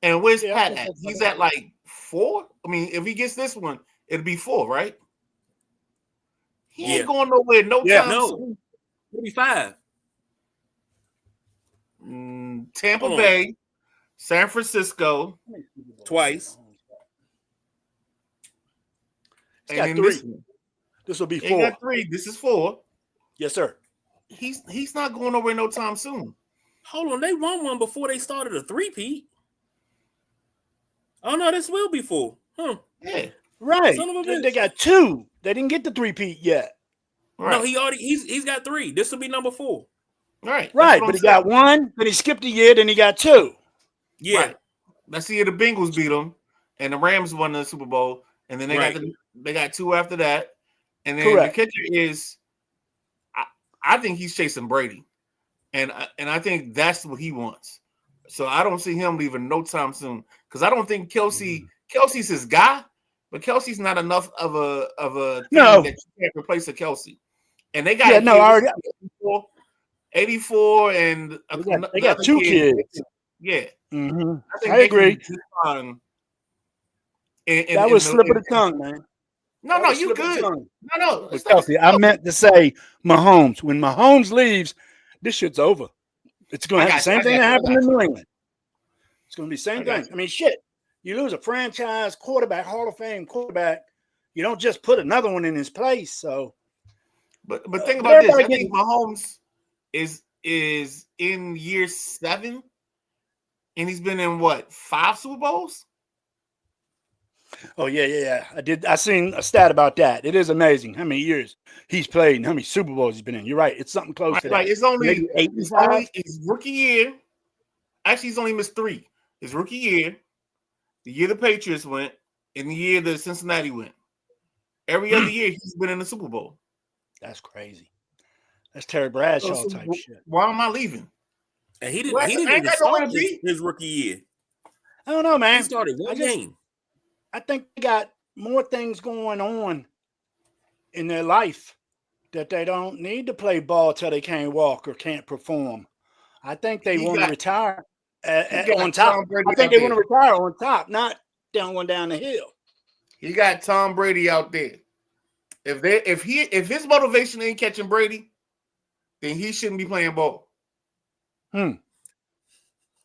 And where's Pat at? He's at like 4. I mean, if he gets this one, it'll be 4, right? He ain't going nowhere. No time. No. It'll be 5. Tampa Bay, San Francisco, twice. He's got 3. This will be 4. He got 3. This is 4. Yes, sir. He's not going nowhere no time soon. Hold on, they won one before they started a 3-peat. Oh no, this will be 4. Yeah. Right. They got 2. They didn't get the 3-peat yet. Right. No, he's got 3. This will be number 4. Right. Right, but he got 1, then he skipped a year, then he got 2. Yeah. Right. That's the year the Bengals beat them, and the Rams won the Super Bowl, and then they got 2 after that. And then the catcher is, I think he's chasing Brady, and I think that's what he wants. So I don't see him leaving no time soon because I don't think Kelsey's his guy, but Kelsey's not enough of a thing that you can't replace a Kelsey. And they got 84 and they got 2 kids. Yeah, I agree. That was slip of the tongue, man. No, you good. No. Kelsey, I meant to say Mahomes. When Mahomes leaves, this shit's over. It's going to have the same thing that happened in New England. It's going to be the same thing. I mean, shit. You lose a franchise quarterback, Hall of Fame quarterback. You don't just put another one in his place. So, but think about this. I think Mahomes is in year 7, and he's been in what, 5 Super Bowls? Oh yeah. I seen a stat about that. It is amazing how many years he's played and how many Super Bowls he's been in. You're right. It's something close to that. It's only his rookie year. Actually, he's only missed 3. His rookie year, the year the Patriots went, and the year the Cincinnati went. Every other year he's been in the Super Bowl. That's crazy. That's Terry Bradshaw type shit. Why am I leaving? And he didn't even start his rookie year. I don't know, man. He started one game. I think they got more things going on in their life that they don't need to play ball till they can't walk or can't perform. I think they want to retire on top. I think they want to retire on top, not going down the hill. You got Tom Brady out there. If his motivation ain't catching Brady, then he shouldn't be playing ball. Let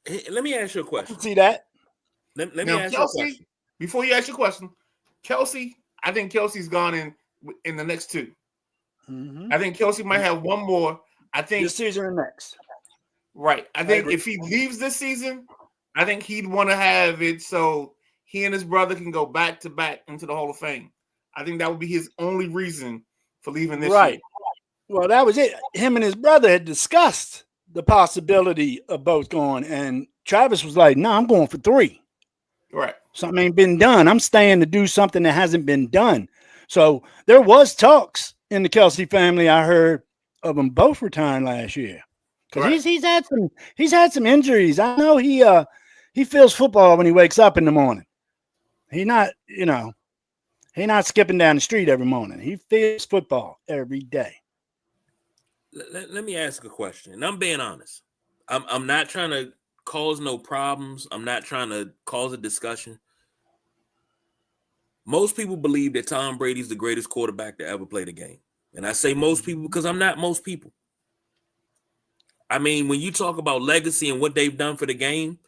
me ask you a question. See that? Let me ask you a question. Before you ask your question, Kelsey, I think Kelsey's gone in the next 2. I think Kelsey might have one more. I think this season or next. Right. I think if he leaves this season, I think he'd want to have it so he and his brother can go back to back into the Hall of Fame. I think that would be his only reason for leaving this year. Well, that was it. Him and his brother had discussed the possibility of both going, and Travis was like, "No, I'm going for 3." Right. Something ain't been done. I'm staying to do something that hasn't been done. So there was talks in the Kelsey family. I heard of them both retiring last year. because Right. he's had some injuries. I know he feels football when he wakes up in the morning. He not skipping down the street every morning. He feels football every day. Let me ask a question, and I'm being honest. I'm not trying to cause no problems. I'm not trying to cause a discussion. Most people believe that Tom Brady's the greatest quarterback to ever play the game. And I say most people because I'm not most people. I mean, when you talk about legacy and what they've done for the game,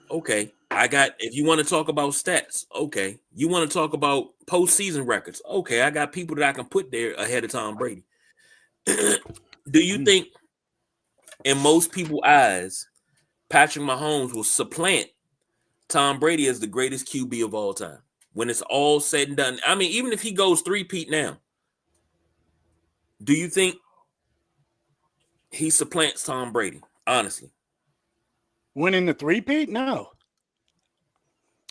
okay, if you want to talk about stats, okay. You want to talk about postseason records, okay, I got people that I can put there ahead of Tom Brady. Do you think, in most people's eyes, Patrick Mahomes will supplant Tom Brady as the greatest QB of all time when it's all said and done? I mean, even if he goes three-peat now, do you think he supplants Tom Brady? Honestly, Winning the three-peat? No.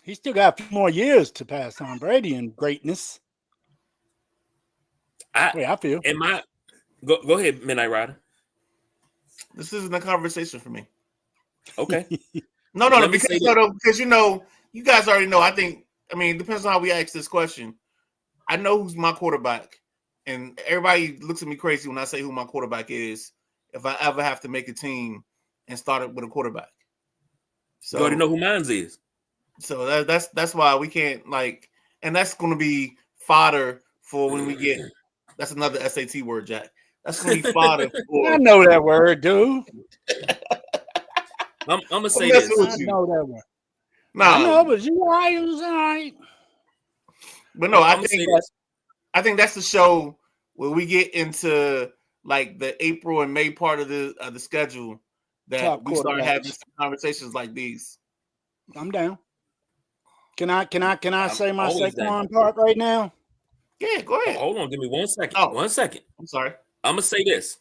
He still got a few more years to pass Tom Brady in greatness. I feel. Go ahead, Midnight Rider. This isn't a conversation for me. Okay. No, Let me because say you guys already know. It depends on how we ask this question. I know who's my quarterback, and everybody looks at me crazy when I say who my quarterback is. If I ever have to make a team and start it with a quarterback, so You already know who mine is. So that's why we can't and that's going to be fodder for when we get. That's another SAT word, Jack. That's going to be fodder for. I know that word, dude. I'm gonna say messing this. with I you. know that word. No, I know, but you all right. It was all right. But no, I'm gonna say this. I think that's the show where we get into like the April and May part of the schedule that Top we start quarterbacks. having some conversations like these. I'm down. Can I say my always down. Saquon part right now? Yeah, go ahead. Hold on, give me 1 second. Oh. 1 second. I'm sorry. I'm gonna say this,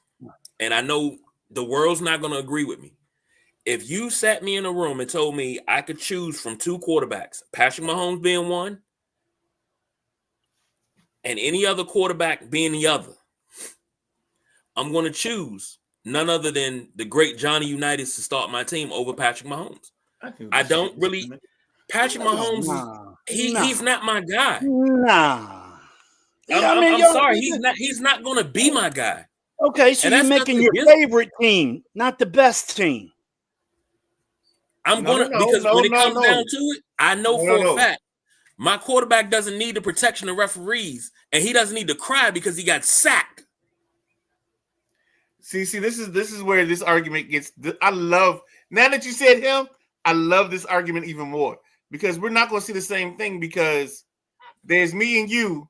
and I know the world's not gonna agree with me. If you sat me in a room and told me I could choose from two quarterbacks, Patrick Mahomes being one, and any other quarterback being the other, I'm going to choose none other than the great Johnny Unitas to start my team over Patrick Mahomes. I don't really. Patrick Mahomes, he's not my guy. Nah. I'm sorry, he's not going to be my guy. Okay, so And you're that's making not your the favorite team, not the best team. I'm gonna because when it comes down to it, I know for a fact my quarterback doesn't need the protection of referees, and he doesn't need to cry because he got sacked. See, this is where this argument gets. I love now that you said him. I love this argument even more because we're not going to see the same thing because there's me and you,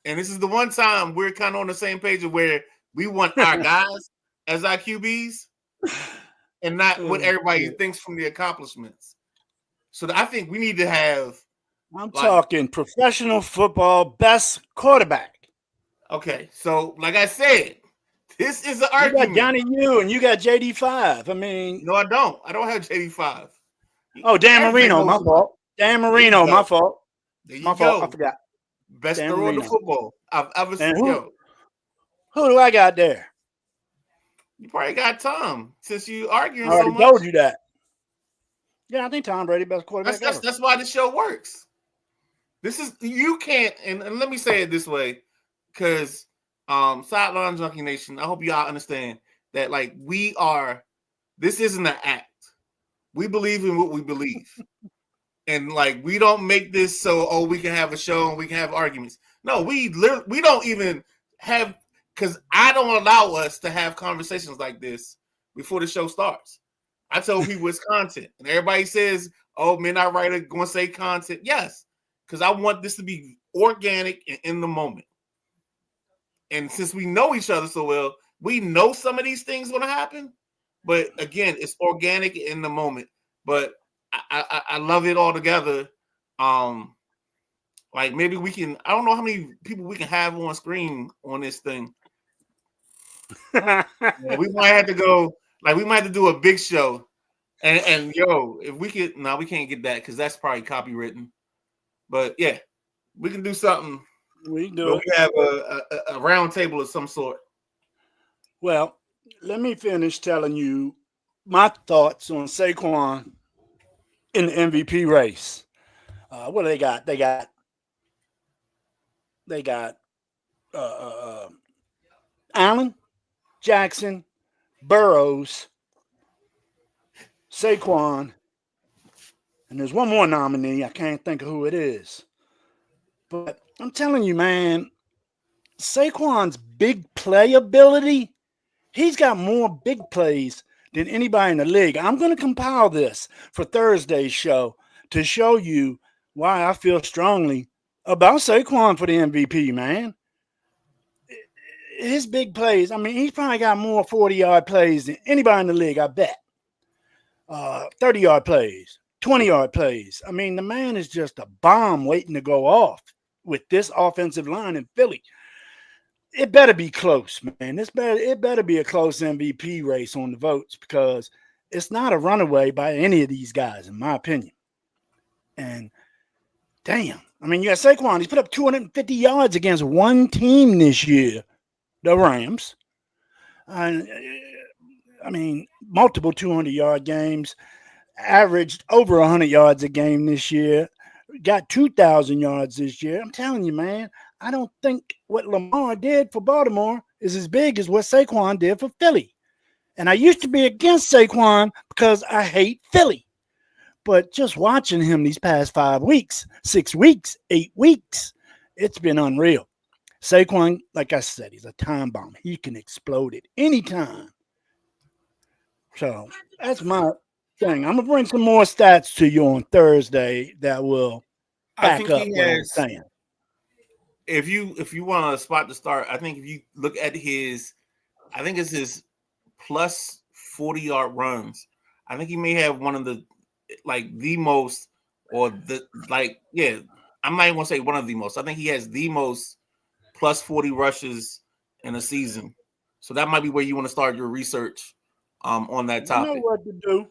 and this is the one time we're kind of on the same page of where we want our guys as our QBs. And not what everybody thinks from the accomplishments. So I think we need to have. I'm talking professional football best quarterback. Okay, so like I said, this is an argument. You got Johnny U and you got JD5. I mean, no, I don't. I don't have JD5. Oh, Dan Marino, my fault. Dan Marino, my fault. There you my go. fault. I forgot. Best thrower in the football I've ever seen. Who do I got there? You probably got Tom since you arguing I already so much. told you that. Yeah, I think Tom Brady best quarterback. That's why the show works. This is you can't and let me say it this way because Sideline Junkie Nation, I hope y'all understand that this isn't an act. We believe in what we believe. And we don't make this so we can have a show and we can have arguments. No, we don't even have because I don't allow us to have conversations like this before the show starts. I tell people it's content, and everybody says, "Oh, Midnight Rider going to say content." Yes, because I want this to be organic and in the moment. And since we know each other so well, we know some of these things going to happen. But again, it's organic in the moment. But I love it all together. Maybe we can. I don't know how many people we can have on screen on this thing. We might have to go. We might have to do a big show. And if we could, no, we can't get that because that's probably copywritten. But yeah, we can do something. We can do it. We have a round table of some sort. Well, let me finish telling you my thoughts on Saquon in the MVP race. What do they got? They got Allen, Jackson, Burrows, Saquon, and there's one more nominee. I can't think of who it is. But I'm telling you, man, Saquon's big play ability, he's got more big plays than anybody in the league. I'm going to compile this for Thursday's show to show you why I feel strongly about Saquon for the MVP, man. His big plays, I mean, he's probably got more 40-yard plays than anybody in the league, I bet. 30-yard plays, 20-yard plays. I mean, the man is just a bomb waiting to go off with this offensive line in Philly. It better be close, man. It better be a close MVP race on the votes because it's not a runaway by any of these guys, in my opinion. And damn, I mean, you got Saquon. He's put up 250 yards against one team this year, the Rams. I mean, multiple 200-yard games, averaged over 100 yards a game this year, got 2,000 yards this year. I'm telling you, man, I don't think what Lamar did for Baltimore is as big as what Saquon did for Philly. And I used to be against Saquon because I hate Philly. But just watching him these past 5 weeks, 6 weeks, 8 weeks, it's been unreal. Saquon, like I said, he's a time bomb. He can explode at any time. So that's my thing. I'm going to bring some more stats to you on Thursday that will back up what I'm saying. If you want a spot to start, I think if you look at I think it's his plus 40-yard runs. I think he may have one of the most, or I'm not even gonna say one of the most. I think he has the most plus 40 rushes in a season. So that might be where you want to start your research on that topic. You know what to do.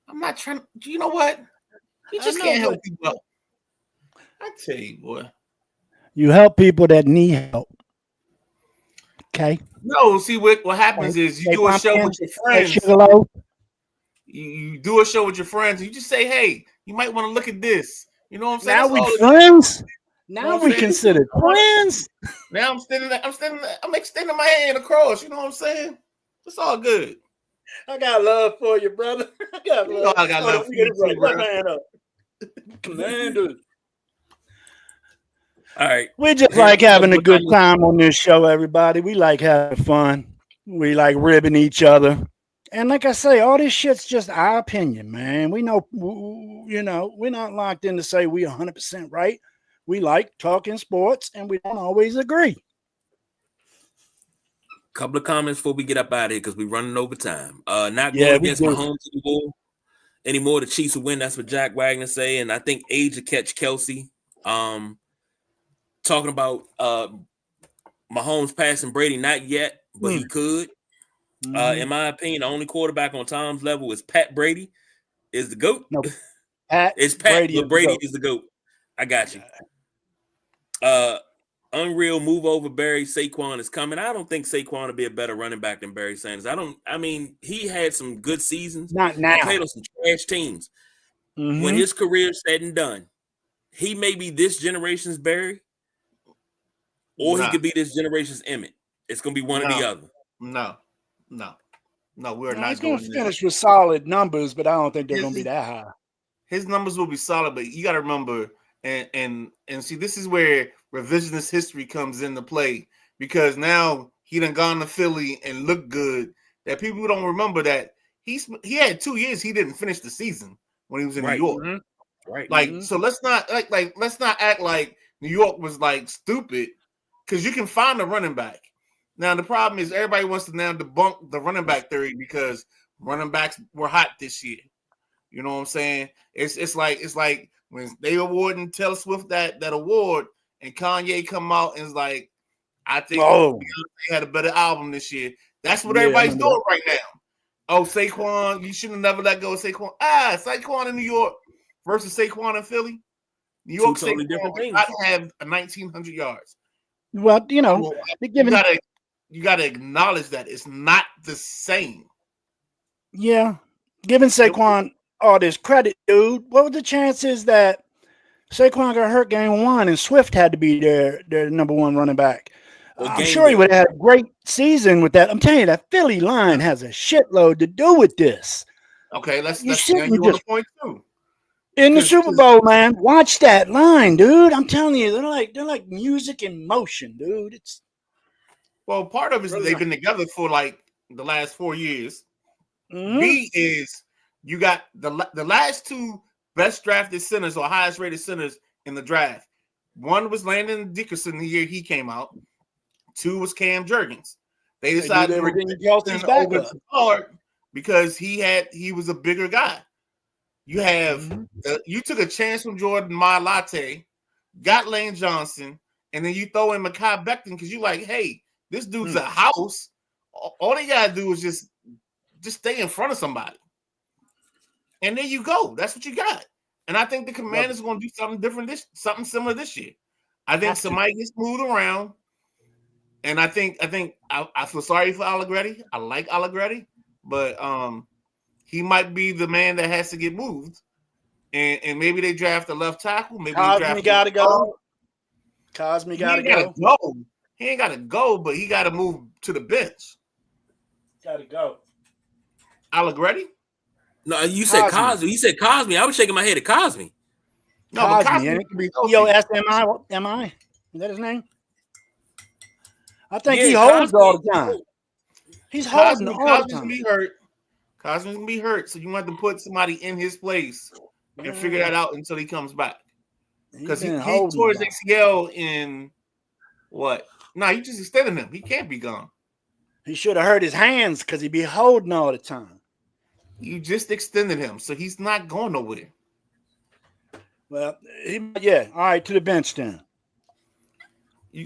I'm not trying. You know what? You just can't help people. I tell you, boy. You help people that need help. Okay. No, see what happens is you do a show with your friends. You do a show with your friends. And you just say, "Hey, you might want to look at this." You know what I'm saying? Now we friends. Now we consider friends. Now I'm extending my hand across. You know what I'm saying? It's all good. I got love for you, brother. I got love for you, too, brother. Commander. All right. We just like having a good time on this show, everybody. We like having fun. We like ribbing each other. And like I say, all this shit's just our opinion, man. We know, we're not locked in to say we 100% right. We like talking sports, and we don't always agree. Couple of comments before we get up out of here because we're running over time. Not going against Mahomes anymore. The Chiefs will win. That's what Jack Wagner say. And I think age to catch Kelsey. Talking about Mahomes passing Brady, not yet, but he could. In my opinion, the only quarterback on Tom's level is Pat Brady. Is the GOAT? No, it's Pat, but Brady is the GOAT. I got you. Unreal move over Barry. Saquon is coming. I don't think Saquon will be a better running back than Barry Sanders. He had some good seasons. Not now. He played on some trash teams. When his career is said and done, he may be this generation's Barry, or he could be this generation's Emmett. It's going to be one or the other. No, we're not. He's going to finish with solid numbers, but I don't think they're going to be that high. His numbers will be solid, but you got to remember, and see, this is where revisionist history comes into play, because now he done gone to Philly and looked good. That people don't remember that he had 2 years he didn't finish the season when he was in New York. Right. So let's not let's not act like New York was stupid, because you can find a running back. Now the problem is everybody wants to now debunk the running back theory because running backs were hot this year. You know what I'm saying? It's like when they awarding Taylor Swift that award and Kanye come out and is like, I think they had a better album this year. That's what everybody's doing right now. Oh, Saquon, you shouldn't have never let go of Saquon. Saquon in New York versus Saquon in Philly. New York totally Saquon different things. I have 1,900 yards. Well, they're giving you got to acknowledge that it's not the same. Yeah. Giving Saquon all this credit, dude. What were the chances that Saquon got hurt game 1 and Swift had to be their number 1 running back? I'm sure he would have had a great season with that. I'm telling you, that Philly line has a shitload to do with this. Okay, let's You you shouldn't on the just- point too. In the 'Cause- Super Bowl, man, watch that line, dude. I'm telling you, they're like music in motion, dude. It's Well, part of it is Really they've not. been together for like the last 4 years. Mhm. B is you got the last 2 best drafted centers or highest rated centers in the draft. One was Landon Dickerson the year he came out. 2 was Cam Jurgens. They They decided knew they to were move getting Dickerson Kelsey's back over up. to guard because he was a bigger guy. You have Mhm. you took a chance from Jordan Mailata, got Lane Johnson, and then you throw in Mekhi Becton because you're like, hey, this dude's a house. All they gotta do is just stay in front of somebody. And there you go. That's what you got. And I think the Commanders are going to do something different something similar this year. I think somebody gets moved around. And I think I feel sorry for Allegretti. I like Allegretti, but he might be the man that has to get moved. And maybe they draft a left tackle. Maybe they Cosme draft got to go. Cosme got to go. He ain't got to go, but he got to move to the bench. Got to go. Allegretti? No, you said Cosme. Cosme. You said Cosme. I was shaking my head at Cosme. No, but Cosme, Cosme ain't can be it? healthy. Cosmi? Is that his name? I think he Yeah, holds Cosme. all the time. He's holding all the Cosme's time. gonna be hurt. Cosme's gonna be hurt, so you have to put somebody in his place and figure that out until he comes back. Because he tore his ACL in what? No, you just extended him. He can't be gone. He should have hurt his hands because he'd be holding all the time. You just extended him, so he's not going nowhere. Well, yeah. All right, to the bench then.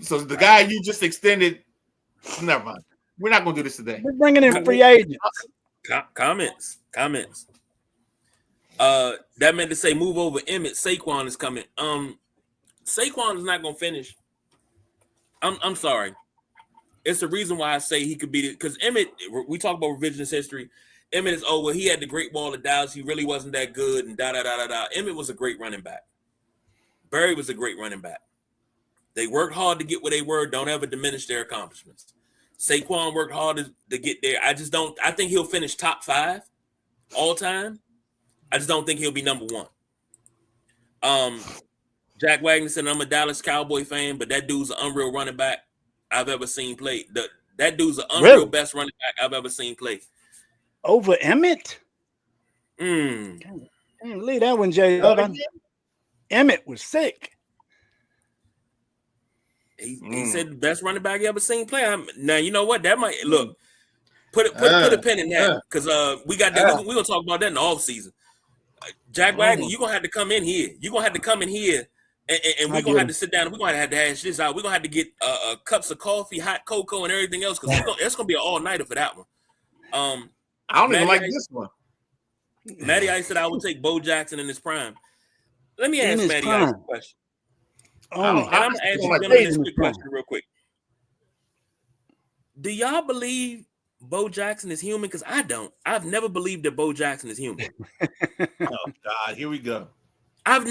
So the guy you just extended, never mind. We're not gonna do this today. We're bringing in free agents. Comments. That meant to say move over Emmett. Saquon is coming. Saquon is not gonna finish. I'm sorry. It's the reason why I say he could be because Emmett. We talk about revisionist history. Emmett is he had the Great Wall of Dallas. He really wasn't that good and da. Emmett was a great running back. Barry was a great running back. They worked hard to get where they were. Don't ever diminish their accomplishments. Saquon worked hard to get there. I think he'll finish top 5 all time. I just don't think he'll be number 1. Jack Wagner said, I'm a Dallas Cowboy fan, but that dude's an unreal running back I've ever seen play. That dude's an unreal best running back I've ever seen play. Over Emmett? Mm. Damn, leave that one, Jay. Emmett was sick. He said the best running back you ever seen play. Now you know what? That might look. Put a pin in that because we got that. We're gonna talk about that in the off season. Jack Wagner, you're gonna have to come in here. You're gonna have to come in here, and we're gonna have to sit down. We're gonna have to hash this out. We're gonna have to get cups of coffee, hot cocoa, and everything else because it's gonna be an all nighter for that one. I don't even like this one. Matty Ice said I would take Bo Jackson in his prime. Let me ask Matty prime. Ice a question. I'm And I'm gonna ask you gentlemen this quick question real quick. Do y'all believe Bo Jackson is human? Because I don't. I've never believed that Bo Jackson is human. Oh God, here we go. I'm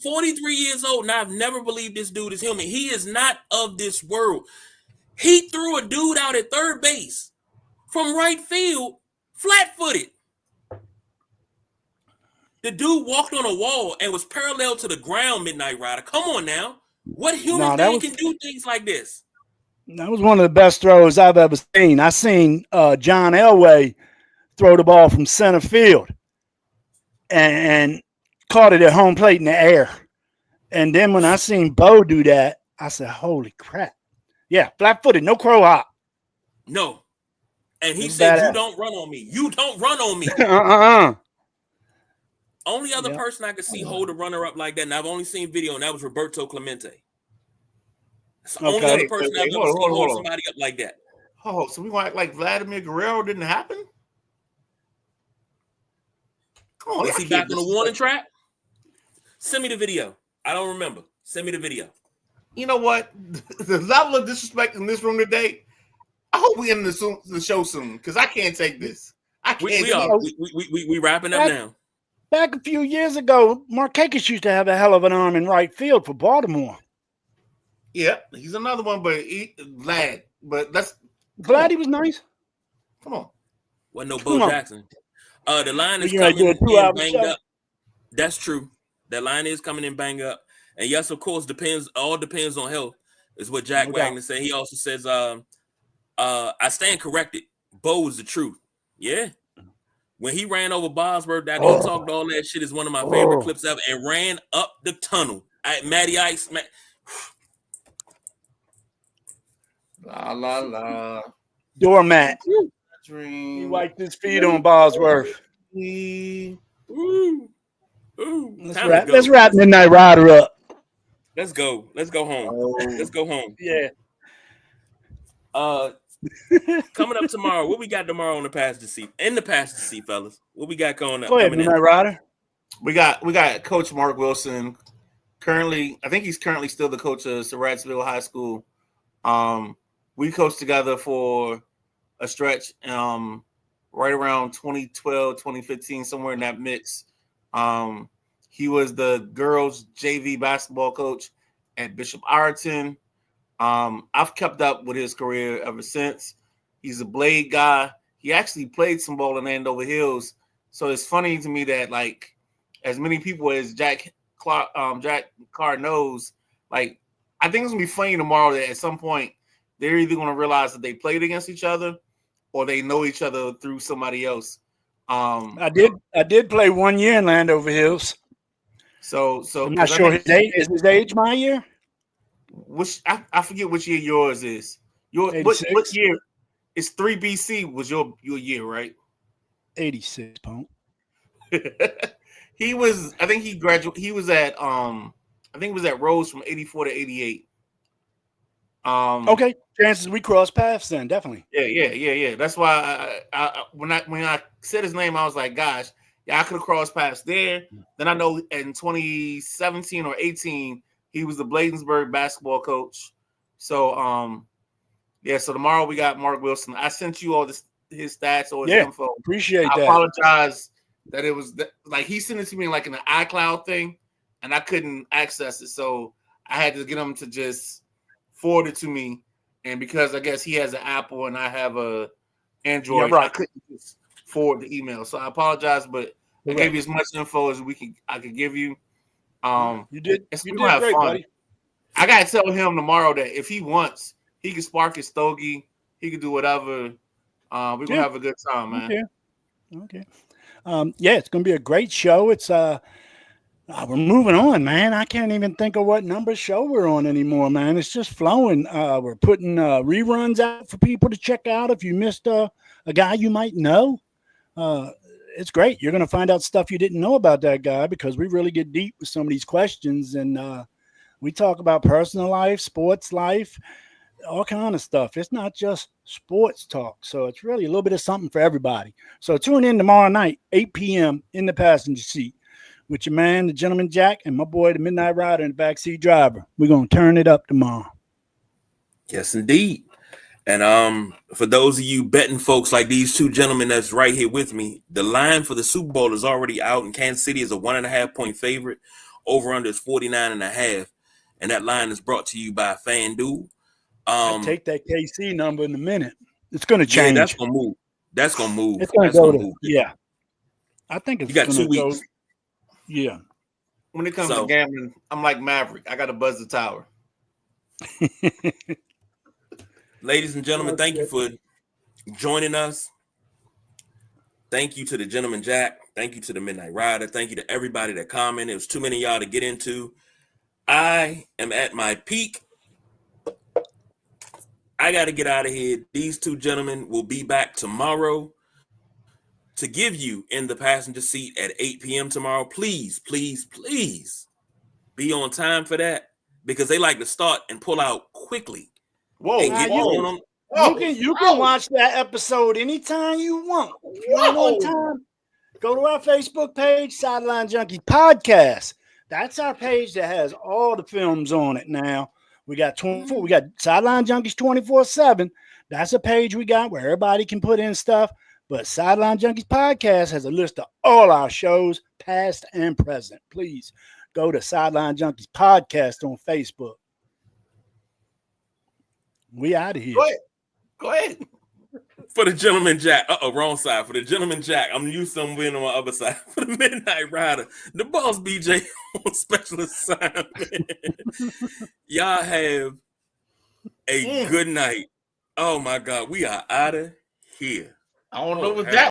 43 years old and I've never believed this dude is human. He is not of this world. He threw a dude out at third base from right field, flat-footed. The dude walked on a wall and was parallel to the ground, Midnight Rider. Come on now. What human being can do things like this? That was one of the best throws I've ever seen. I seen John Elway throw the ball from center field and caught it at home plate in the air. And then when I seen Bo do that, I said, holy crap. Yeah, flat-footed, no crow hop. No. And he said, you don't run on me. You don't run on me. Only other person I could see hold a runner up like that, and I've only seen video, and that was Roberto Clemente. It's the only other person I've ever seen hold somebody up like that. Oh, so we want to act like Vladimir Guerrero didn't happen? Come on, is he back on the warning track? Send me the video. I don't remember. Send me the video. You know what? The level of disrespect in this room today, I hope we end the show soon because I can't take this. I can't. We are. We wrapping up now. Back a few years ago, Markakis used to have a hell of an arm in right field for Baltimore. Yeah, he's another one, but Vlad. But that's Glad he was nice. come on. Wasn't no Bo Jackson. The line is You're gonna coming do a in 2-hour banged show? up. That's true. That line is coming in banged up. And yes, of course, all depends on health, is what Jack No Wagner doubt. said. He also says, I stand corrected. Bo is the truth. Yeah. When he ran over Bosworth, that he talked all that shit is one of my favorite clips ever, and ran up the tunnel at Matty Ice. La la la. Doormat. He Dream. wiped his feet on Bosworth. Ooh. Let's wrap Midnight Rider up. Let's go. Let's go home. Oh. Let's go home. Yeah. Coming up tomorrow. What we got tomorrow on the passenger seat? In the passenger seat, fellas. What we got going up? Go ahead, coming Midnight Rider. We got Coach Mark Wilson. Currently, I think he's currently still the coach of Surrattsville High School. We coached together for a stretch right around 2012, 2015, somewhere in that mix. He was the girls JV basketball coach at Bishop Ireton. I've kept up with his career ever since. He's a Blade guy. He actually played some ball in Andover Hills. So it's funny to me that, like, as many people as Jack Carr knows, like, I think it's gonna be funny tomorrow that at some point they're either gonna realize that they played against each other or they know each other through somebody else. I did play 1 year in Landover Hills. So I'm not sure his age. Is his age my year? Which I forget which year yours is. What 86. year? It's 3 BC was your year, right? 86, punk. He was. I think he graduated. He was at. I think it was at Rose from 84 to 88. Okay, chances we cross paths then, definitely. Yeah. That's why when I said his name, I was like, gosh, yeah, I could have crossed paths there. Then I know in 2017 or 18, he was the Bladensburg basketball coach. So so tomorrow we got Mark Wilson. I sent you all his stats or his info. Appreciate that. I apologize that it was like he sent it to me like in an iCloud thing, and I couldn't access it, so I had to get him to just forward it to me. And because I guess he has an Apple and I have a Android, I couldn't just forward the email. So I apologize, but I gave you as much info as I could give you. You did. You did great, buddy. I gotta tell him tomorrow that if he wants, he can spark his stogie. He can do whatever. We're gonna have a good time, man. Okay. It's gonna be a great show. It's we're moving on, man. I can't even think of what number show we're on anymore, man. It's just flowing. We're putting reruns out for people to check out. If you missed a guy you might know, it's great. You're going to find out stuff you didn't know about that guy because we really get deep with some of these questions. And we talk about personal life, sports life, all kind of stuff. It's not just sports talk. So it's really a little bit of something for everybody. So tune in tomorrow night, 8 p.m. in the passenger seat with your man, the Gentleman Jack, and my boy, the Midnight Rider, and the backseat driver. We're going to turn it up tomorrow. Yes, indeed. And for those of you betting folks like these two gentlemen that's right here with me, the line for the Super Bowl is already out, and Kansas City is a 1.5 point favorite. Over under is 49.5, and that line is brought to you by FanDuel. I'll take that KC number in a minute. It's going to change. Yeah, that's going to move. That's going to move. It's going to go to, yeah. I think it's you got 2 weeks. Go, yeah. When it comes to gambling, I'm like Maverick. I got to buzz the tower. Ladies and gentlemen, thank you for joining us. Thank you to the Gentleman Jack. Thank you to the Midnight Rider. Thank you to everybody that commented. It was too many of y'all to get into. I am at my peak. I got to get out of here. These two gentlemen will be back tomorrow to give you in the passenger seat at 8 p.m. tomorrow. Please, please, please be on time for that because they like to start and pull out quickly. Whoa, you can watch that episode anytime you want. If you don't want time, go to our Facebook page, Sideline Junkies Podcast. That's our page that has all the films on it now. We got 24. We got Sideline Junkies 24/7. That's a page we got where everybody can put in stuff. But Sideline Junkies Podcast has a list of all our shows, past and present. Please go to Sideline Junkies Podcast on Facebook. We out of here. Go ahead. For the Gentleman Jack. Wrong side. For the Gentleman Jack. I'm used to being on my other side. For the Midnight Rider. The Boss BJ on special assignment. Y'all have a good night. Oh my God. We are out of here. I don't know what that